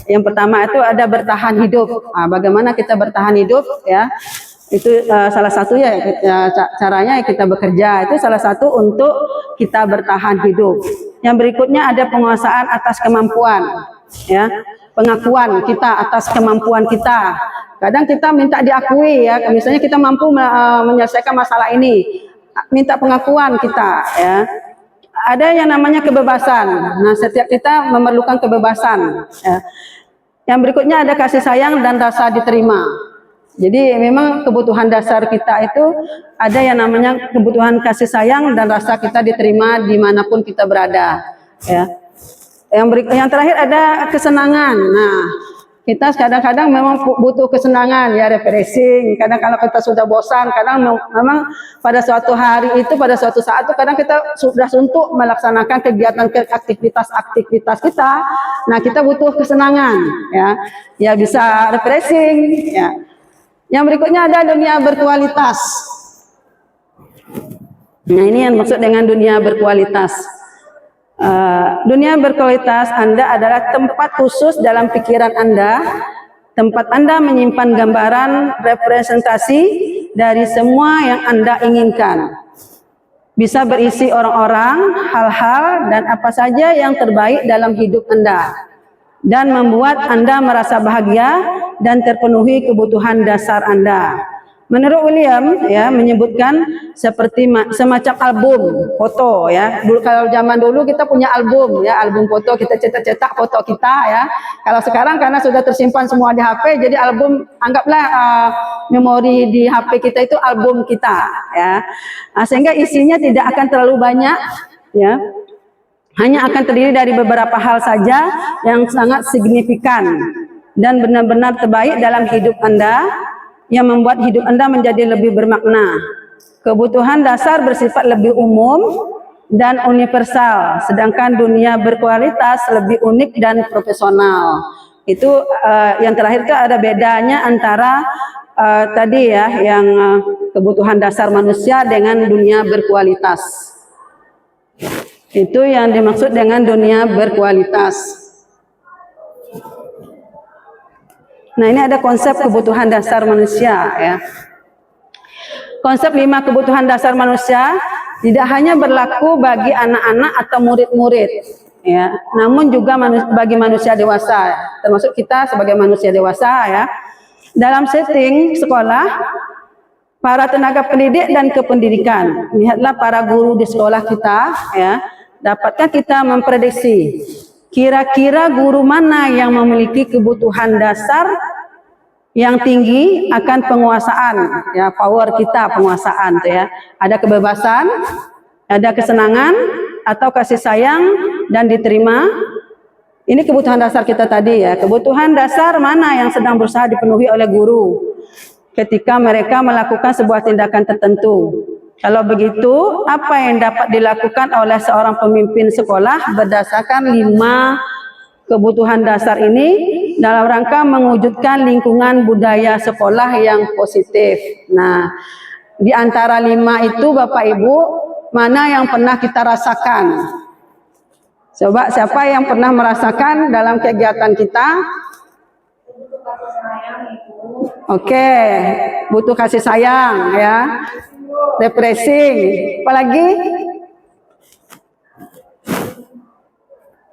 E: Yang pertama itu ada bertahan hidup. Bagaimana kita bertahan hidup ya? Itu salah satu ya caranya kita bekerja, itu salah satu untuk kita bertahan hidup. Yang berikutnya ada penguasaan atas kemampuan ya, pengakuan kita atas kemampuan kita. Kadang kita minta diakui ya, misalnya kita mampu menyelesaikan masalah ini, minta pengakuan kita ya. Ada yang namanya kebebasan. Nah, setiap kita memerlukan kebebasan ya. Yang berikutnya ada kasih sayang dan rasa diterima. Jadi memang kebutuhan dasar kita itu ada yang namanya kebutuhan kasih sayang dan rasa kita diterima dimanapun kita berada ya. Yang terakhir ada kesenangan. Nah, kita kadang-kadang memang butuh kesenangan ya, refreshing. Kadang kalau kita sudah bosan, kadang memang pada suatu hari itu, pada suatu saat itu kadang kita sudah suntuk melaksanakan kegiatan aktivitas kita. Nah, kita butuh kesenangan ya. Ya bisa refreshing ya. Yang berikutnya ada dunia berkualitas. Nah, ini yang maksud dengan dunia berkualitas. Dunia berkualitas Anda adalah tempat khusus dalam pikiran Anda, tempat Anda menyimpan gambaran representasi dari semua yang Anda inginkan. Bisa berisi orang-orang, hal-hal, dan apa saja yang terbaik dalam hidup Anda, dan membuat Anda merasa bahagia dan terpenuhi kebutuhan dasar Anda. Menurut William ya, menyebutkan seperti semacam album foto ya. Dulu kalau zaman dulu kita punya album ya, album foto, kita cetak foto kita ya. Kalau sekarang karena sudah tersimpan semua di HP, jadi album anggaplah memori di HP kita itu album kita ya. Nah, sehingga isinya tidak akan terlalu banyak ya. Hanya akan terdiri dari beberapa hal saja yang sangat signifikan dan benar-benar terbaik dalam hidup Anda, yang membuat hidup Anda menjadi lebih bermakna. Kebutuhan dasar bersifat lebih umum dan universal, sedangkan dunia berkualitas lebih unik dan profesional. Itu yang terakhir itu ada bedanya antara tadi ya, yang kebutuhan dasar manusia dengan dunia berkualitas. Itu yang dimaksud dengan dunia berkualitas. Nah, ini ada konsep kebutuhan dasar manusia ya. Konsep 5 kebutuhan dasar manusia tidak hanya berlaku bagi anak-anak atau murid-murid ya, namun juga bagi manusia dewasa, termasuk kita sebagai manusia dewasa ya. Dalam setting sekolah, para tenaga pendidik dan kependidikan, lihatlah para guru di sekolah kita ya, dapatkah kita memprediksi kira-kira guru mana yang memiliki kebutuhan dasar yang tinggi akan penguasaan ya, power kita penguasaan tuh ya. Ada kebebasan, ada kesenangan atau kasih sayang dan diterima. Ini kebutuhan dasar kita tadi ya. Kebutuhan dasar mana yang sedang berusaha dipenuhi oleh guru ketika mereka melakukan sebuah tindakan tertentu? Kalau begitu, apa yang dapat dilakukan oleh seorang pemimpin sekolah berdasarkan 5 kebutuhan dasar ini dalam rangka mewujudkan lingkungan budaya sekolah yang positif? Nah, di antara 5 itu Bapak Ibu, mana yang pernah kita rasakan? Coba siapa yang pernah merasakan dalam kegiatan kita? Oke, butuh kasih sayang ya. Refreshing, apalagi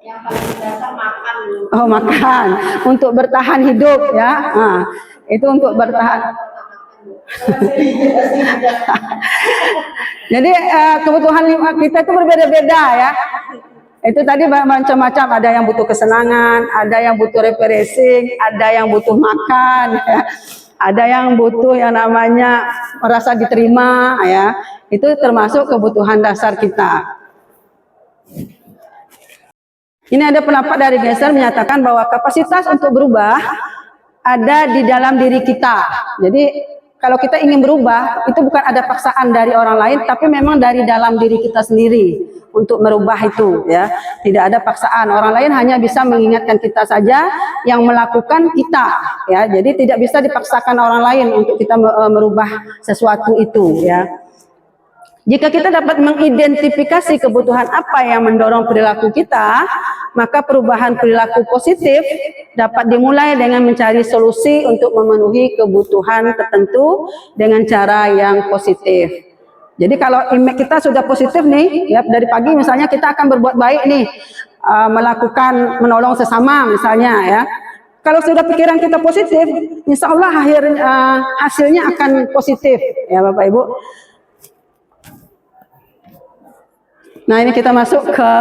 E: yang paling dasar makan. Oh, makan untuk bertahan hidup ya. Nah, itu untuk bertahan. Jadi kebutuhan kita itu berbeda-beda ya. Itu tadi macam-macam, ada yang butuh kesenangan, ada yang butuh refreshing, ada yang butuh makan ya. Ada yang butuh yang namanya merasa diterima ya. Itu termasuk kebutuhan dasar kita. Ini ada pendapat dari Gesser menyatakan bahwa kapasitas untuk berubah ada di dalam diri kita. Jadi kalau kita ingin berubah, itu bukan ada paksaan dari orang lain, tapi memang dari dalam diri kita sendiri untuk merubah itu ya. Tidak ada paksaan, orang lain hanya bisa mengingatkan kita saja, yang melakukan kita ya. Jadi tidak bisa dipaksakan orang lain untuk kita merubah sesuatu itu ya. Jika kita dapat mengidentifikasi kebutuhan apa yang mendorong perilaku kita, maka perubahan perilaku positif dapat dimulai dengan mencari solusi untuk memenuhi kebutuhan tertentu dengan cara yang positif. Jadi kalau image kita sudah positif nih, ya dari pagi misalnya kita akan berbuat baik nih, melakukan menolong sesama misalnya ya. Kalau sudah pikiran kita positif, insya Allah hasilnya akan positif ya Bapak Ibu. Nah ini kita masuk ke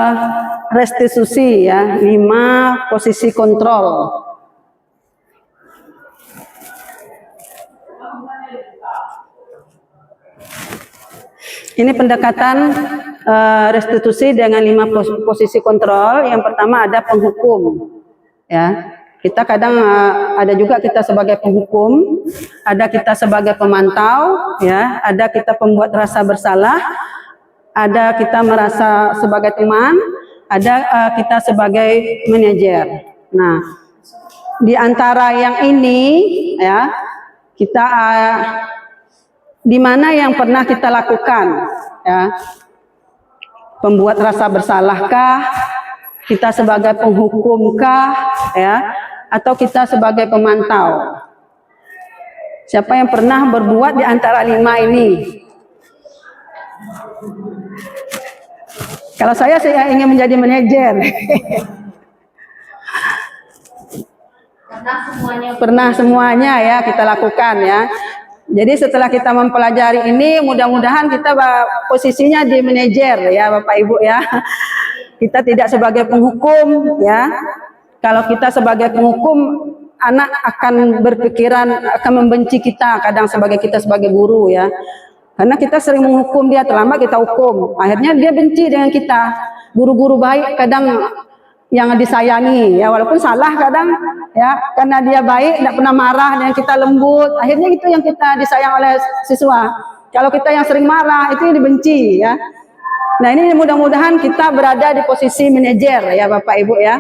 E: restitusi ya, 5 posisi kontrol. Ini pendekatan restitusi dengan 5 posisi kontrol. Yang pertama ada penghukum. Ya, kita kadang ada juga kita sebagai penghukum, ada kita sebagai pemantau, ya, ada kita pembuat rasa bersalah, ada kita merasa sebagai teman, ada kita sebagai manajer. Nah, di antara yang ini, ya, kita di mana yang pernah kita lakukan, ya, pembuat rasa bersalahkah, kita sebagai penghukumkah, ya, atau kita sebagai pemantau? Siapa yang pernah berbuat di antara 5 ini? Kalau saya ingin menjadi manajer. Pernah semuanya ya kita lakukan ya. Jadi setelah kita mempelajari ini, mudah-mudahan kita posisinya di manajer ya Bapak Ibu ya. Kita tidak sebagai penghukum ya. Kalau kita sebagai penghukum, anak akan berpikiran, akan membenci kita kadang kita sebagai guru ya. Karena kita sering menghukum dia, terlambat kita hukum. Akhirnya dia benci dengan kita. Guru-guru baik kadang yang disayangi ya, walaupun salah kadang ya, karena dia baik, tidak pernah marah, dan kita lembut, akhirnya itu yang kita disayang oleh siswa. Kalau kita yang sering marah, itu yang dibenci ya. Nah ini mudah-mudahan kita berada di posisi manajer ya Bapak Ibu ya.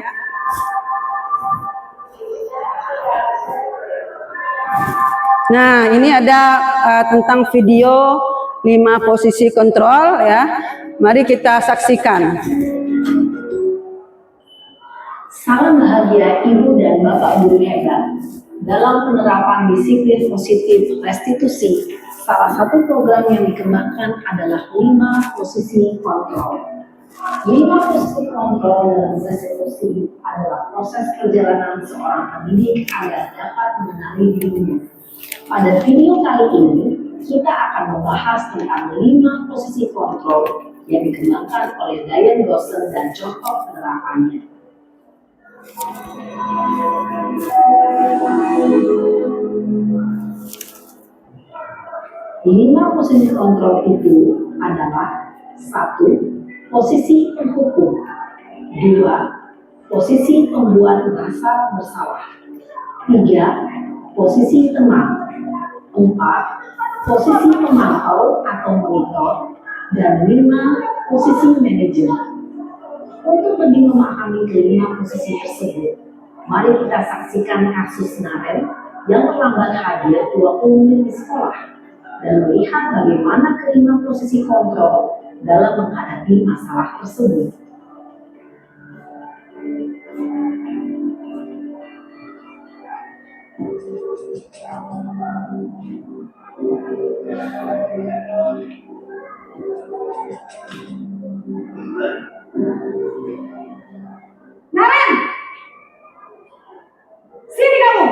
E: Nah ini ada tentang video 5 posisi kontrol ya. Mari kita saksikan.
I: Salam bahagia Ibu dan Bapak Guru hebat. Dalam penerapan disiplin positif restitusi, salah satu program yang dikembangkan adalah 5 posisi kontrol. 5 posisi kontrol dalam restitusi adalah proses perjalanan seorang pendidik agar dapat mengenali dirinya. Pada video kali ini, kita akan membahas tentang 5 posisi kontrol yang dikembangkan oleh Diane Gosser dan contoh penerapannya. 5 posisi kontrol itu adalah 1. Posisi penghukum, 2. Posisi pembuat rasa bersalah, 3. Posisi teman, 4. Posisi pemantau atau monitor, dan 5. Posisi manajer. Untuk lebih memahami kelima posisi tersebut, mari kita saksikan kasus Naren yang terlambat hadir 20 menit di sekolah dan melihat bagaimana kelima posisi kontrol dalam menghadapi masalah tersebut.
B: Naren, sini kamu.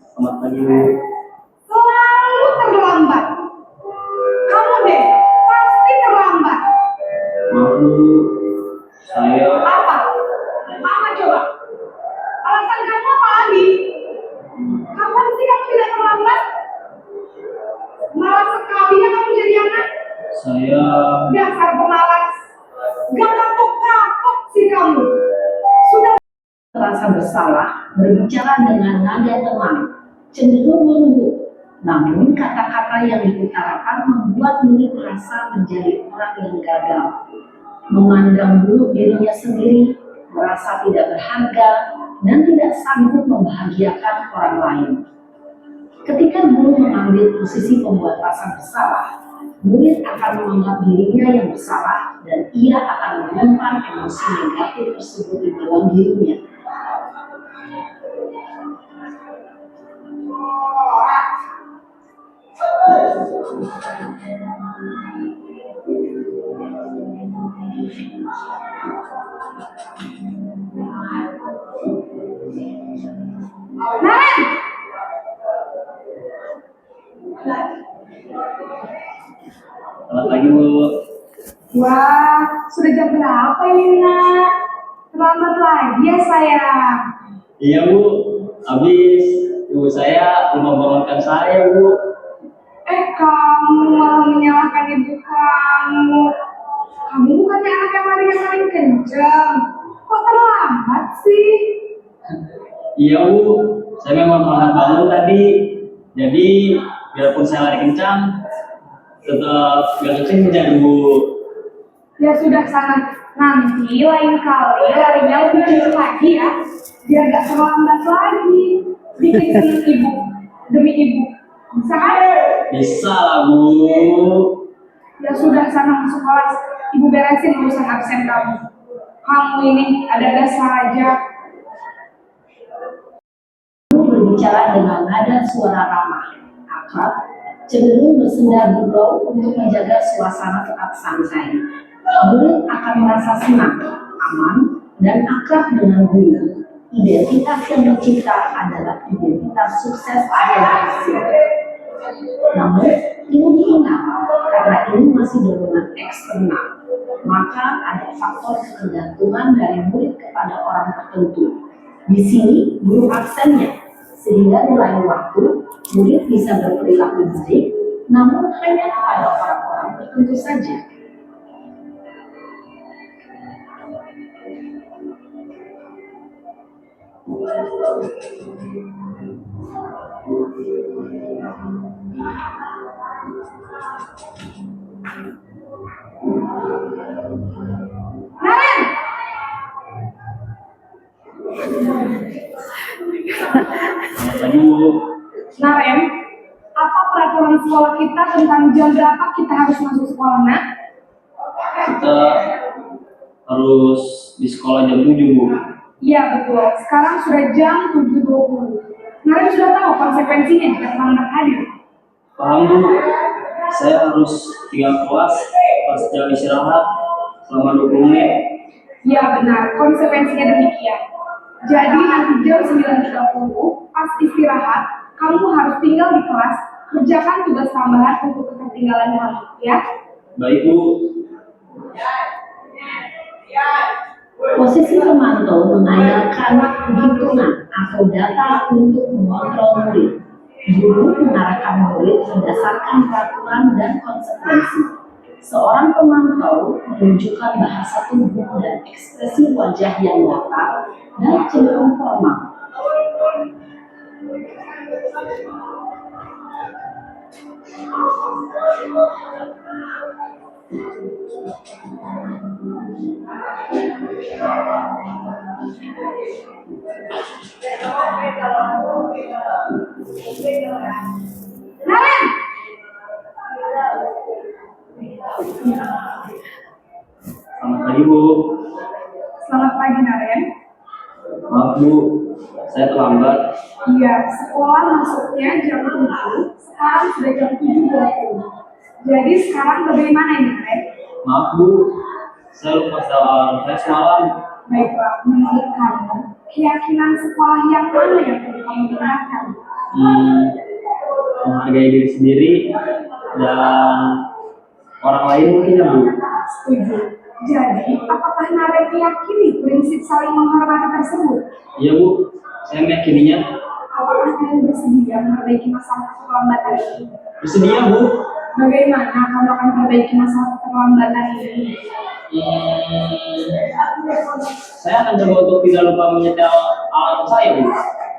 J: Selamat pagi.
B: Selalu terlambat. Kamu deh, pasti terlambat.
J: Maaf Bu, saya
B: Apa? Mama coba. Alasan kamu apa lagi? Kapan sih kamu tidak terlambat? Malas sekali ya kamu jadi anak.
J: saya
B: Dasar pemalas. Gak kapok-kapok sih kamu. Sudah
I: Rasa bersalah berbicara dengan nada tenang, cenderung lembut. Namun kata-kata yang diutarakan membuat murid merasa menjadi orang yang gagal, memandang buruk dirinya sendiri, merasa tidak berharga, dan tidak sanggup membahagiakan orang lain. Ketika guru mengambil posisi pembuat rasa bersalah, murid akan menganggap dirinya yang bersalah dan ia akan menyimpan emosi negatif tersebut di dalam dirinya.
J: Selamat pagi Bu.
B: Wah, sudah jam berapa ini, Nak? Terlambat lagi ya, sayang.
J: Iya Bu, habis ibu saya belum membangunkan saya Bu.
B: Kamu malah menyalahkan ibu kamu. Kamu bukannya anak yang lari yang paling kencang. Kok terlambat sih?
J: Iya Bu, saya memang telat bangun tadi. Jadi biarpun saya lari kencang, tetap gak kencang Bu.
B: Ya sudah sana. Nanti lain kali larinya lebih kencang lagi ya. Biar gak terlambat lagi. Bikin seneng ibu. Demi ibu. Bisa kan?
J: Bisa lah Bu.
B: Ya sudah sana masuk kelas. Ibu beresin urusan absen kamu. Kamu ini ada saja.
I: Berbicara dengan nada suara ramah, akrab, cenderung bersenda gurau untuk menjaga suasana tetap santai. Murid akan merasa senang, aman, dan akrab dengan guru. Identitas yang tercipta adalah identitas sukses dan berhasil. Namun, ini diingat karena ini masih dorongan eksternal, maka ada faktor ketergantungan dari murid kepada orang tertentu. Di sini belum absennya, sehingga di lain waktu murid bisa berperilaku baik, namun hanya kepada orang-orang tertentu saja.
J: Selamat pagi Bu.
B: Naren, apa peraturan sekolah kita tentang jam berapa kita harus masuk sekolah, Nak?
J: Kita harus di sekolah jam 7 Bu.
B: Iya betul, sekarang sudah jam 7.20. Naren sudah tahu konsekuensinya jika terlambat hadir.
J: Paham Bu, saya harus tinggal kelas pas jam istirahat selama 20 menit.
B: Ya benar, konsekuensinya demikian. Jadi nanti jam 9.30 pas istirahat, kamu harus tinggal di kelas, kerjakan tugas tambahan untuk ketertinggalan kamu, ya?
J: Baik Bu.
I: Posisi pemantau mengandalkan perhitungan atau data untuk mengontrol murid. Guru mengarahkan murid berdasarkan peraturan dan konsekuensi. Seorang pemantau menunjukkan bahasa tubuh dan ekspresi wajah yang datar dan cenderung formal.
B: Naren!
J: Selamat pagi Bu.
B: Selamat pagi, Naren.
J: Maaf Bu, saya terlambat.
B: Iya, sekolah masuknya jam 7, sekarang sudah jam 7.20. Jadi sekarang bagaimana ini, Naren?
J: Maaf Bu, saya lupa soal saya semalam.
B: Baiklah, menurut kamu, keyakinan sekolah yang mana yang perlu kamu gunakan?
J: Menghargai diri sendiri dan orang lain mungkin ya Bu.
B: Setuju. Jadi, apakah Naren meyakini prinsip saling menghormati tersebut?
J: Iya Bu, saya meyakininya.
B: Apakah kalian bersedia memperbaiki masalah keterlambatan ini?
J: Bersedia Bu.
B: Bagaimana kamu akan memperbaiki masalah keterlambatan ini?
J: Saya akan coba untuk tidak lupa menyetel alarm saya Bu.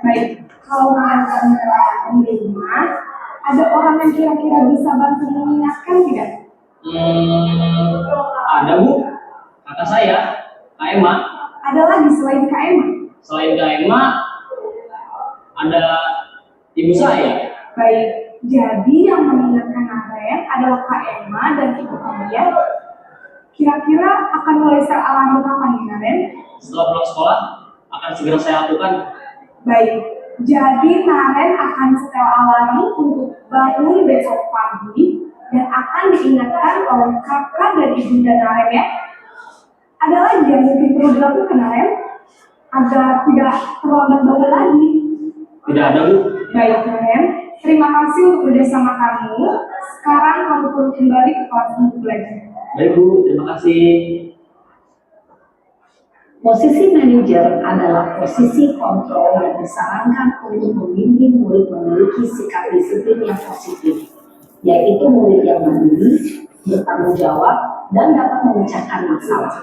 B: Baik, kalau kalian akan menerapkan di rumah, ada orang yang kira-kira bisa bantu mengingatkan tidak?
J: Ada Bu, kata saya, Kak Emma.
B: Ada lagi selain Kak Emma?
J: Selain Kak Emma, ada ibu saya.
B: Baik, jadi yang mengingatkan Naren adalah Kak Emma dan ibu kamu ya?
K: Kira-kira akan mulai secara alami kapan nih, Naren?
J: Setelah pulang sekolah, akan segera saya lakukan.
K: Baik, jadi Naren akan secara alami untuk bangun besok pagi dan akan diingatkan oleh kakak dan ibunda Naren ya. Ada lagi yang mungkin perlu dilakukan Naren agar tidak terlambat bangun lagi.
J: Tidak ada, Bu.
K: Baik Naren, terima kasih untuk bersama kamu. Sekarang kamu perlu kembali ke kelas untuk belajar.
J: Baik, Bu. Terima kasih.
I: Posisi manajer adalah posisi kontrol yang disarankan untuk membimbing murid memiliki sikap disiplin yang positif, yaitu murid yang mandiri, bertanggung jawab, dan dapat memecahkan masalah.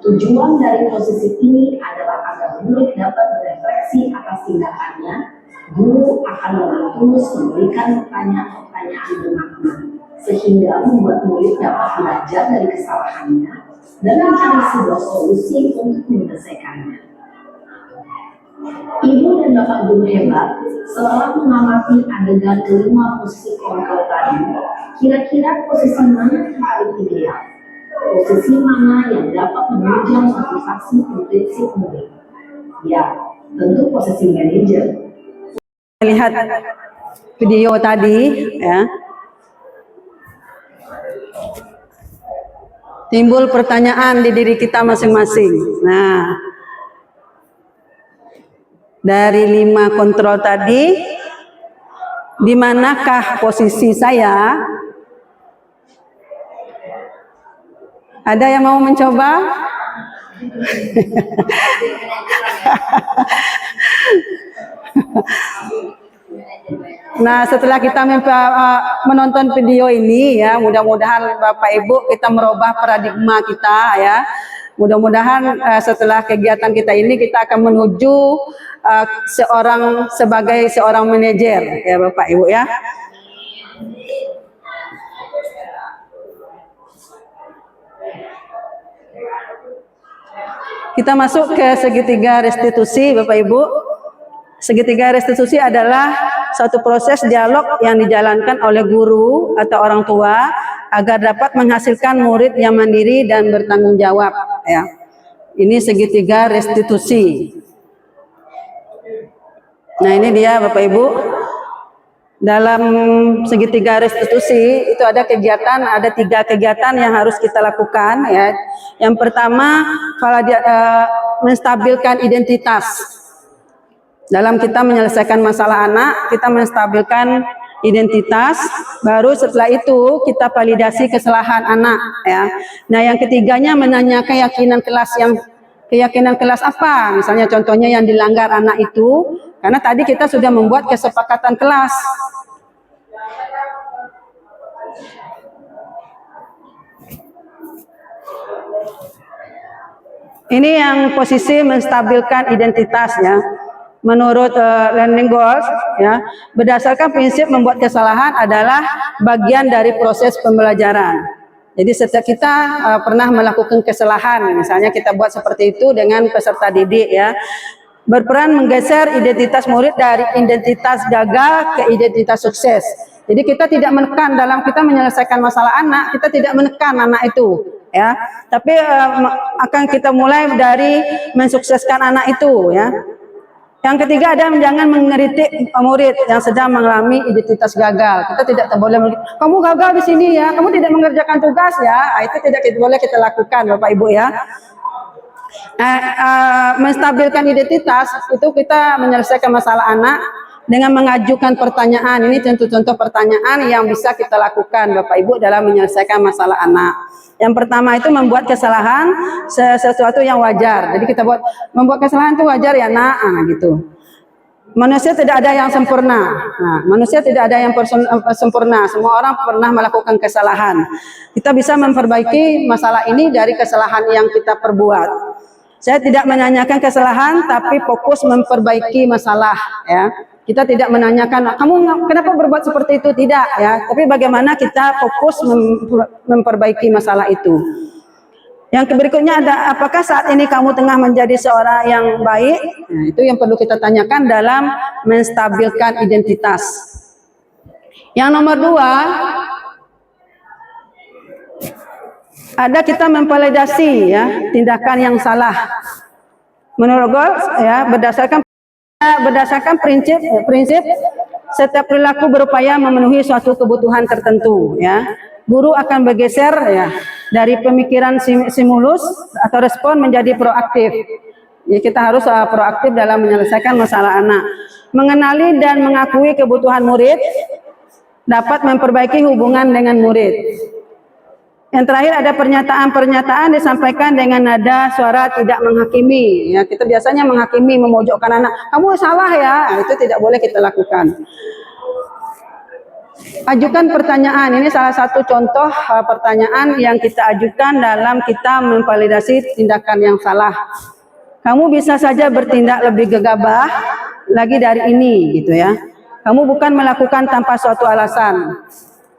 I: Tujuan dari posisi ini adalah agar murid dapat berefleksi atas tindakannya. Guru akan dengan tulus memberikan pertanyaan-pertanyaan bermakna, sehingga membuat murid dapat belajar dari kesalahannya dan mencari sebuah solusi untuk menyelesaikannya. Ibu dan Bapak guru hebat, setelah mengamati adegan kelima posisi kontrol tadi, kira-kira posisi mana yang paling ideal? Posisi mana yang dapat menunjang motivasi prinsip murid? Ya, tentu posisi manajer.
E: Lihat video tadi ya, timbul pertanyaan di diri kita masing-masing. Nah, dari 5 kontrol tadi, di manakah posisi saya? Ada yang mau mencoba? Nah, setelah kita menonton video ini ya, mudah-mudahan Bapak Ibu kita merubah paradigma kita ya. Mudah-mudahan setelah kegiatan kita ini kita akan menuju sebagai seorang manajer ya Bapak Ibu ya. Kita masuk ke segitiga restitusi Bapak Ibu. Segitiga restitusi adalah suatu proses dialog yang dijalankan oleh guru atau orang tua agar dapat menghasilkan murid yang mandiri dan bertanggung jawab ya. Ini segitiga restitusi. Nah, ini dia Bapak Ibu. Dalam segitiga restitusi itu ada 3 kegiatan yang harus kita lakukan ya. Yang pertama, menstabilkan identitas. Dalam kita menyelesaikan masalah anak, kita menstabilkan identitas, baru setelah itu kita validasi kesalahan anak ya. Nah, yang ketiganya menanya keyakinan kelas apa? Misalnya contohnya yang dilanggar anak itu, karena tadi kita sudah membuat kesepakatan kelas. Ini yang posisi menstabilkan identitas ya. Menurut learning goals ya, berdasarkan prinsip membuat kesalahan adalah bagian dari proses pembelajaran. Jadi setiap kita pernah melakukan kesalahan, misalnya kita buat seperti itu dengan peserta didik ya. Berperan menggeser identitas murid dari identitas gagal ke identitas sukses. Jadi kita tidak menekan dalam kita menyelesaikan masalah anak, kita tidak menekan anak itu ya. Tapi akan kita mulai dari mensukseskan anak itu ya. Yang ketiga ada jangan mengkritik murid yang sedang mengalami identitas gagal. Kita tidak boleh kamu gagal di sini ya, kamu tidak mengerjakan tugas ya. Itu tidak boleh kita lakukan Bapak Ibu ya. Menstabilkan identitas itu kita menyelesaikan masalah anak dengan mengajukan pertanyaan. Ini contoh-contoh pertanyaan yang bisa kita lakukan Bapak Ibu dalam menyelesaikan masalah anak. Yang pertama itu membuat kesalahan sesuatu yang wajar. Jadi kita membuat kesalahan itu wajar ya nak, gitu. Manusia tidak ada yang sempurna. Nah, manusia tidak ada yang sempurna. Semua orang pernah melakukan kesalahan. Kita bisa memperbaiki masalah ini dari kesalahan yang kita perbuat. Saya tidak menanyakan kesalahan, tapi fokus memperbaiki masalah. Ya, kita tidak menanyakan kamu kenapa berbuat seperti itu, tidak ya. Tapi bagaimana kita fokus memperbaiki masalah itu. Yang berikutnya ada, apakah saat ini kamu tengah menjadi seorang yang baik? Nah, itu yang perlu kita tanyakan dalam menstabilkan identitas. Yang nomor 2 ada kita memvalidasi ya tindakan yang salah. Menurut Goals ya berdasarkan prinsip setiap perilaku berupaya memenuhi suatu kebutuhan tertentu ya. Guru akan bergeser ya dari pemikiran simulus atau respon menjadi proaktif. Ya, kita harus proaktif dalam menyelesaikan masalah anak. Mengenali dan mengakui kebutuhan murid, dapat memperbaiki hubungan dengan murid. Yang terakhir ada pernyataan-pernyataan disampaikan dengan nada suara tidak menghakimi. Ya, kita biasanya menghakimi, memojokkan anak. Kamu salah ya, itu tidak boleh kita lakukan. Ajukan pertanyaan. Ini salah satu contoh pertanyaan yang kita ajukan dalam kita memvalidasi tindakan yang salah. Kamu bisa saja bertindak lebih gegabah lagi dari ini, gitu ya. Kamu bukan melakukan tanpa suatu alasan.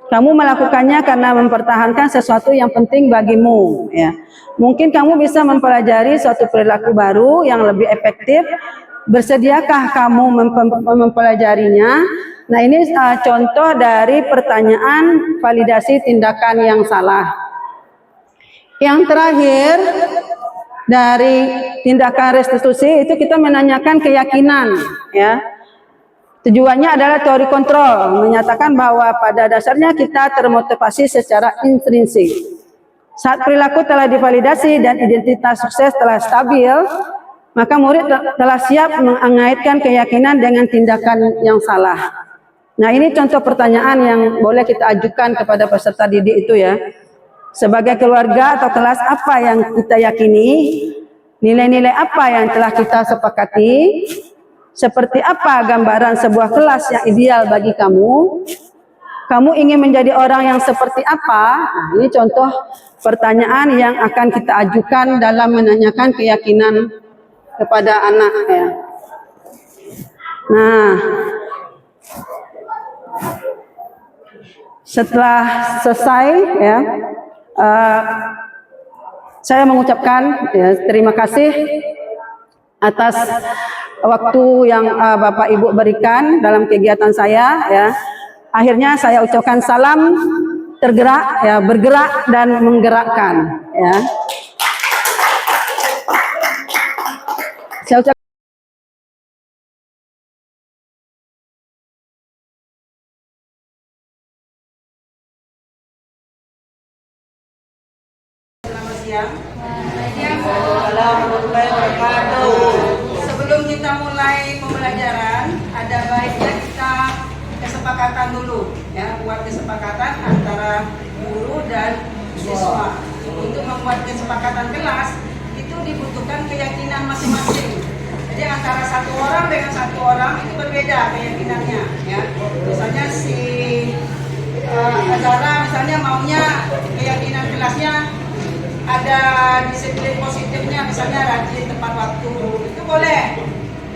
E: Kamu melakukannya karena mempertahankan sesuatu yang penting bagimu. Ya. Mungkin kamu bisa mempelajari suatu perilaku baru yang lebih efektif. Bersediakah kamu mempelajarinya? Nah, ini contoh dari pertanyaan validasi tindakan yang salah. Yang terakhir dari tindakan restitusi itu kita menanyakan keyakinan. Ya. Tujuannya adalah teori kontrol, menyatakan bahwa pada dasarnya kita termotivasi secara intrinsik. Saat perilaku telah divalidasi dan identitas sukses telah stabil, maka murid telah siap mengaitkan keyakinan dengan tindakan yang salah. Nah, ini contoh pertanyaan yang boleh kita ajukan kepada peserta didik itu ya. Sebagai keluarga atau kelas apa yang kita yakini, nilai-nilai apa yang telah kita sepakati, seperti apa gambaran sebuah kelas yang ideal bagi kamu? Kamu ingin menjadi orang yang seperti apa? Nah, ini contoh pertanyaan yang akan kita ajukan dalam menanyakan keyakinan kepada anak ya. Nah, setelah selesai ya, saya mengucapkan ya, terima kasih atas waktu yang Bapak Ibu berikan dalam kegiatan saya ya. Akhirnya saya ucapkan salam tergerak ya, bergerak dan menggerakkan ya. Saya ucapkan selamat siang. Warahmatullahi wabarakatuh. Sebelum kita mulai pembelajaran, ada baiknya kita kesepakatan dulu, ya, buat kesepakatan antara guru dan siswa. Untuk membuat kesepakatan kelas itu dibutuhkan keyakinan masing-masing. Jadi antara satu orang dengan satu orang itu berbeda keyakinannya, ya. Misalnya si Azara misalnya maunya keyakinan kelasnya ada disiplin positifnya, misalnya rajin tepat waktu, itu boleh.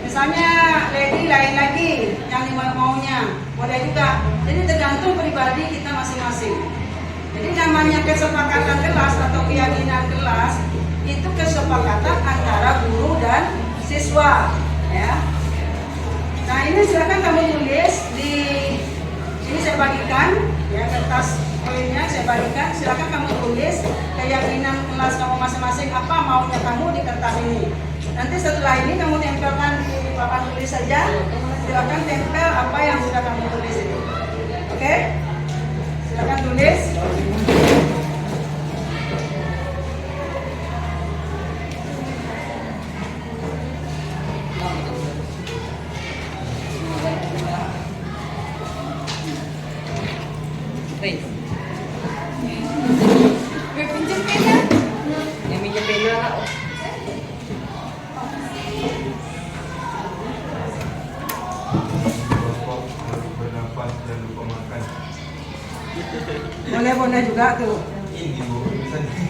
E: Misalnya Lady lain lagi yang maunya, boleh juga. Jadi tergantung pribadi kita masing-masing. Jadi namanya kesepakatan kelas atau keyakinan kelas itu kesepakatan antara guru dan siswa, ya. Nah, ini silakan kamu tulis di ini, saya bagikan ya, kertas poinnya saya bagikan. Silakan kamu tulis keyakinan kelas kamu masing-masing, apa maunya kamu di kertas ini. Nanti setelah ini kamu tempelkan di papan tulis saja. Silakan tempel apa yang sudah kamu tulis itu. Oke? Silakan tulis.
L: Pinjam pena. Yang pinjam pena kak.
E: Boleh juga tuh.
L: Ini bu, misalnya.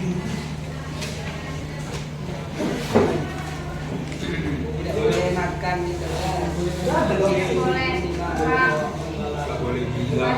L: Tidak boleh makan gitu. Boleh. Boleh gila.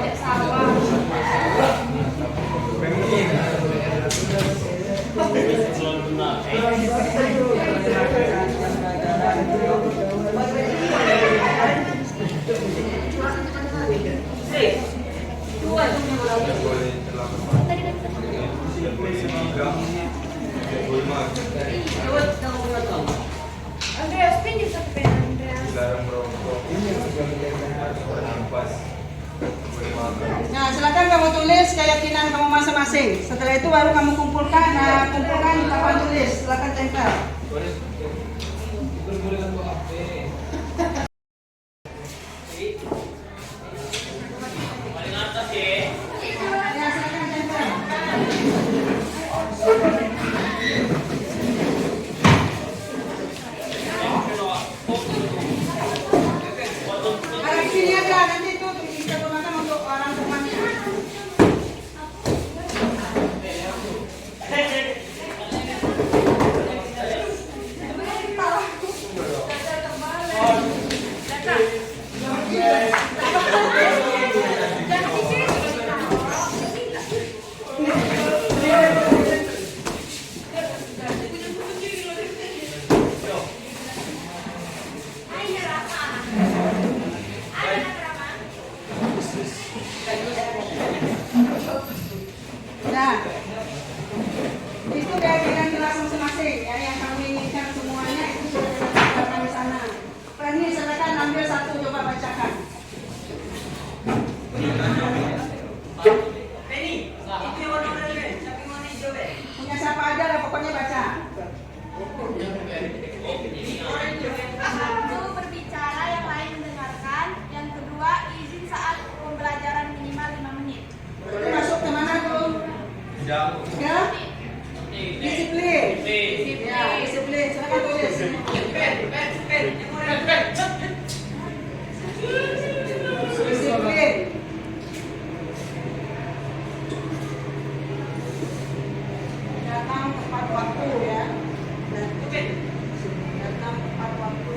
L: Andreas, pinjam satu pena Andreas.
E: Nah, silakan kamu tulis keyakinan kamu masing-masing. Setelah itu baru kamu kumpulkan di papan tulis. Silakan tempel. Ada di sini ada, nanti itu kita gunakan untuk orang rumahnya. Nah, itu keyakinan kelas masing-masing ya, yang kami inginkan semuanya itu sudah dilakukan di sana. Ini silakan ambil satu, coba bacakan. Punya siapa aja lah, pokoknya baca.
L: Satu, berbicara, yang lain mendengarkan. Yang kedua, izin saat pembelajaran minimal 5 menit.
E: Itu masuk ke mana tuh? Ya? Disiplin. Ya, disiplin. Silakan tulis. Disiplin. Datang tepat waktu ya. Datang tepat waktu.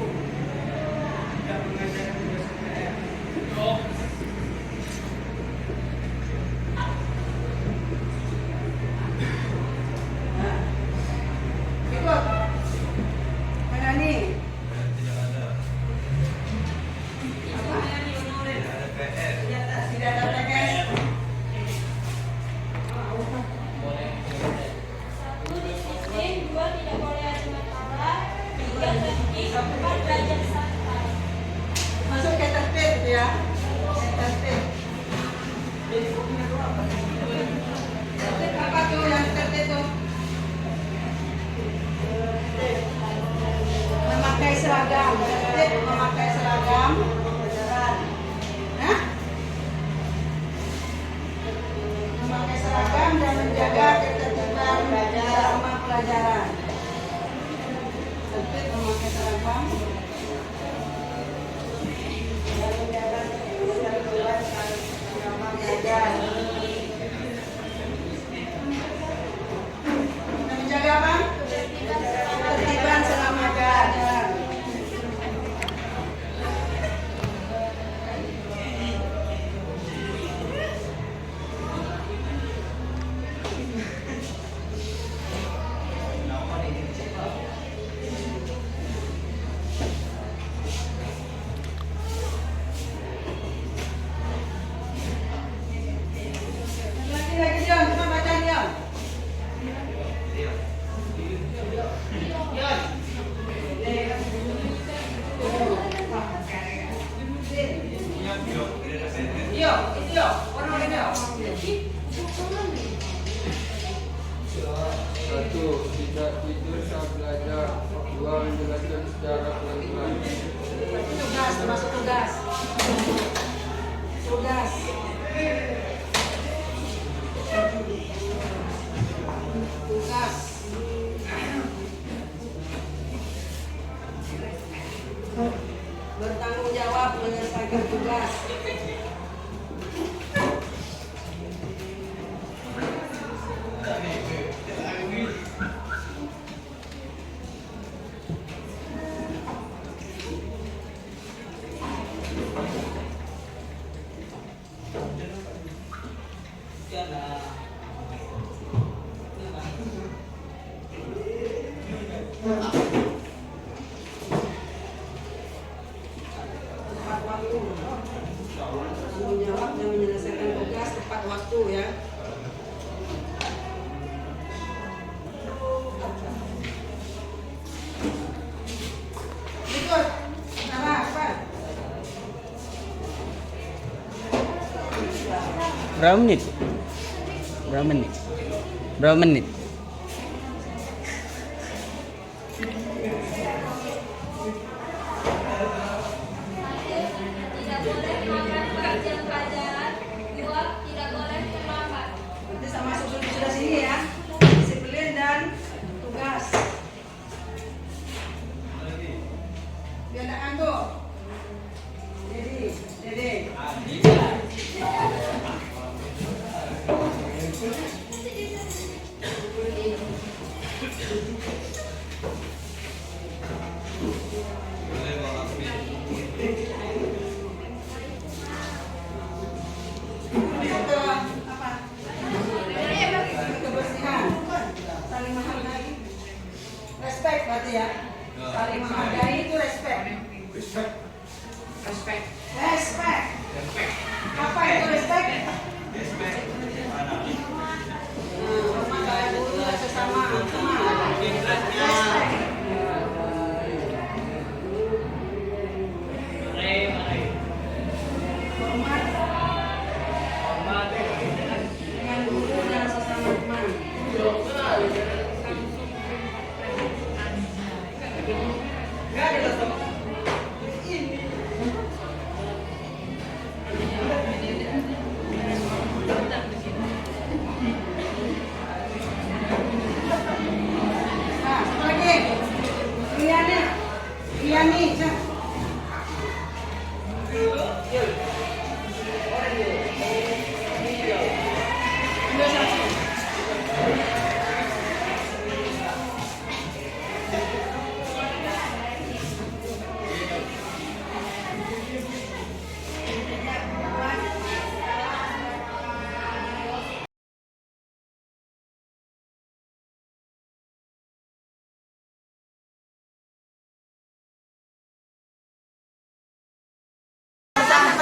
E: Ikut. Mana nih? Apa? Tidak ada PS.
L: Satu, disiplin. Dua, tidak boleh ada masalah. Tiga, tertib. Empat, belajar santai.
E: Masuk ke tertib ya. Tertib. Tertib apa tuh yang tertib tuh? Memakai seragam. Tertib memakai seragam. Hah? Memakai seragam dan menjaga ketertiban selama pelajaran. Tertib memakai seragam. Menjaga apa? Ketertiban selama pelajaran. Lagi John, coba baca John.
M: Satu, tidak tidur saat belajar. Dua, menjelaskan secara pelan-pelan.
E: Tugas, termasuk tugas. Tugas. Tugas. Bertanggung jawab menyelesaikan tugas. Tepat waktu. Tanggung jawab dan menyelesaikan tugas tepat waktu ya.
N: Berapa menit? Berapa menit? Berapa menit?
L: Tidak boleh melakukan pengerjaan pelajaran. 2. Tidak boleh terlambat.
E: Nanti sama sudah sini ya. Disiplin dan tugas. Biar tak ngantuk. Dede. Kebersihan, saling menghargai, respect berarti ya, saling menghargai itu respect. Respect. Apa itu respect? Hormat pada guru dan sesama teman. Respect. Hormat dengan guru dan sesama teman. Satu lagi. Riani, Cak.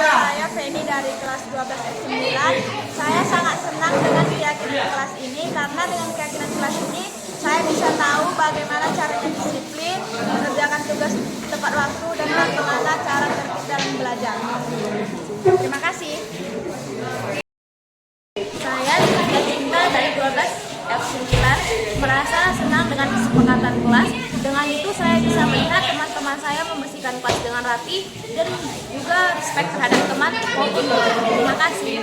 O: Saya Feni dari kelas 12 F9. Saya sangat senang dengan keyakinan kelas ini karena dengan keyakinan kelas ini saya bisa tahu bagaimana caranya disiplin, mengerjakan tugas tepat waktu dan bagaimana cara tertib dalam belajar. Terima kasih. Saya Cinta dari 12 F9 merasa senang dengan kesepakatan kelas. Dengan itu saya bisa melihat teman-teman saya membersihkan kelas dengan rapi dan juga respect terhadap teman maupun guru. Terima kasih.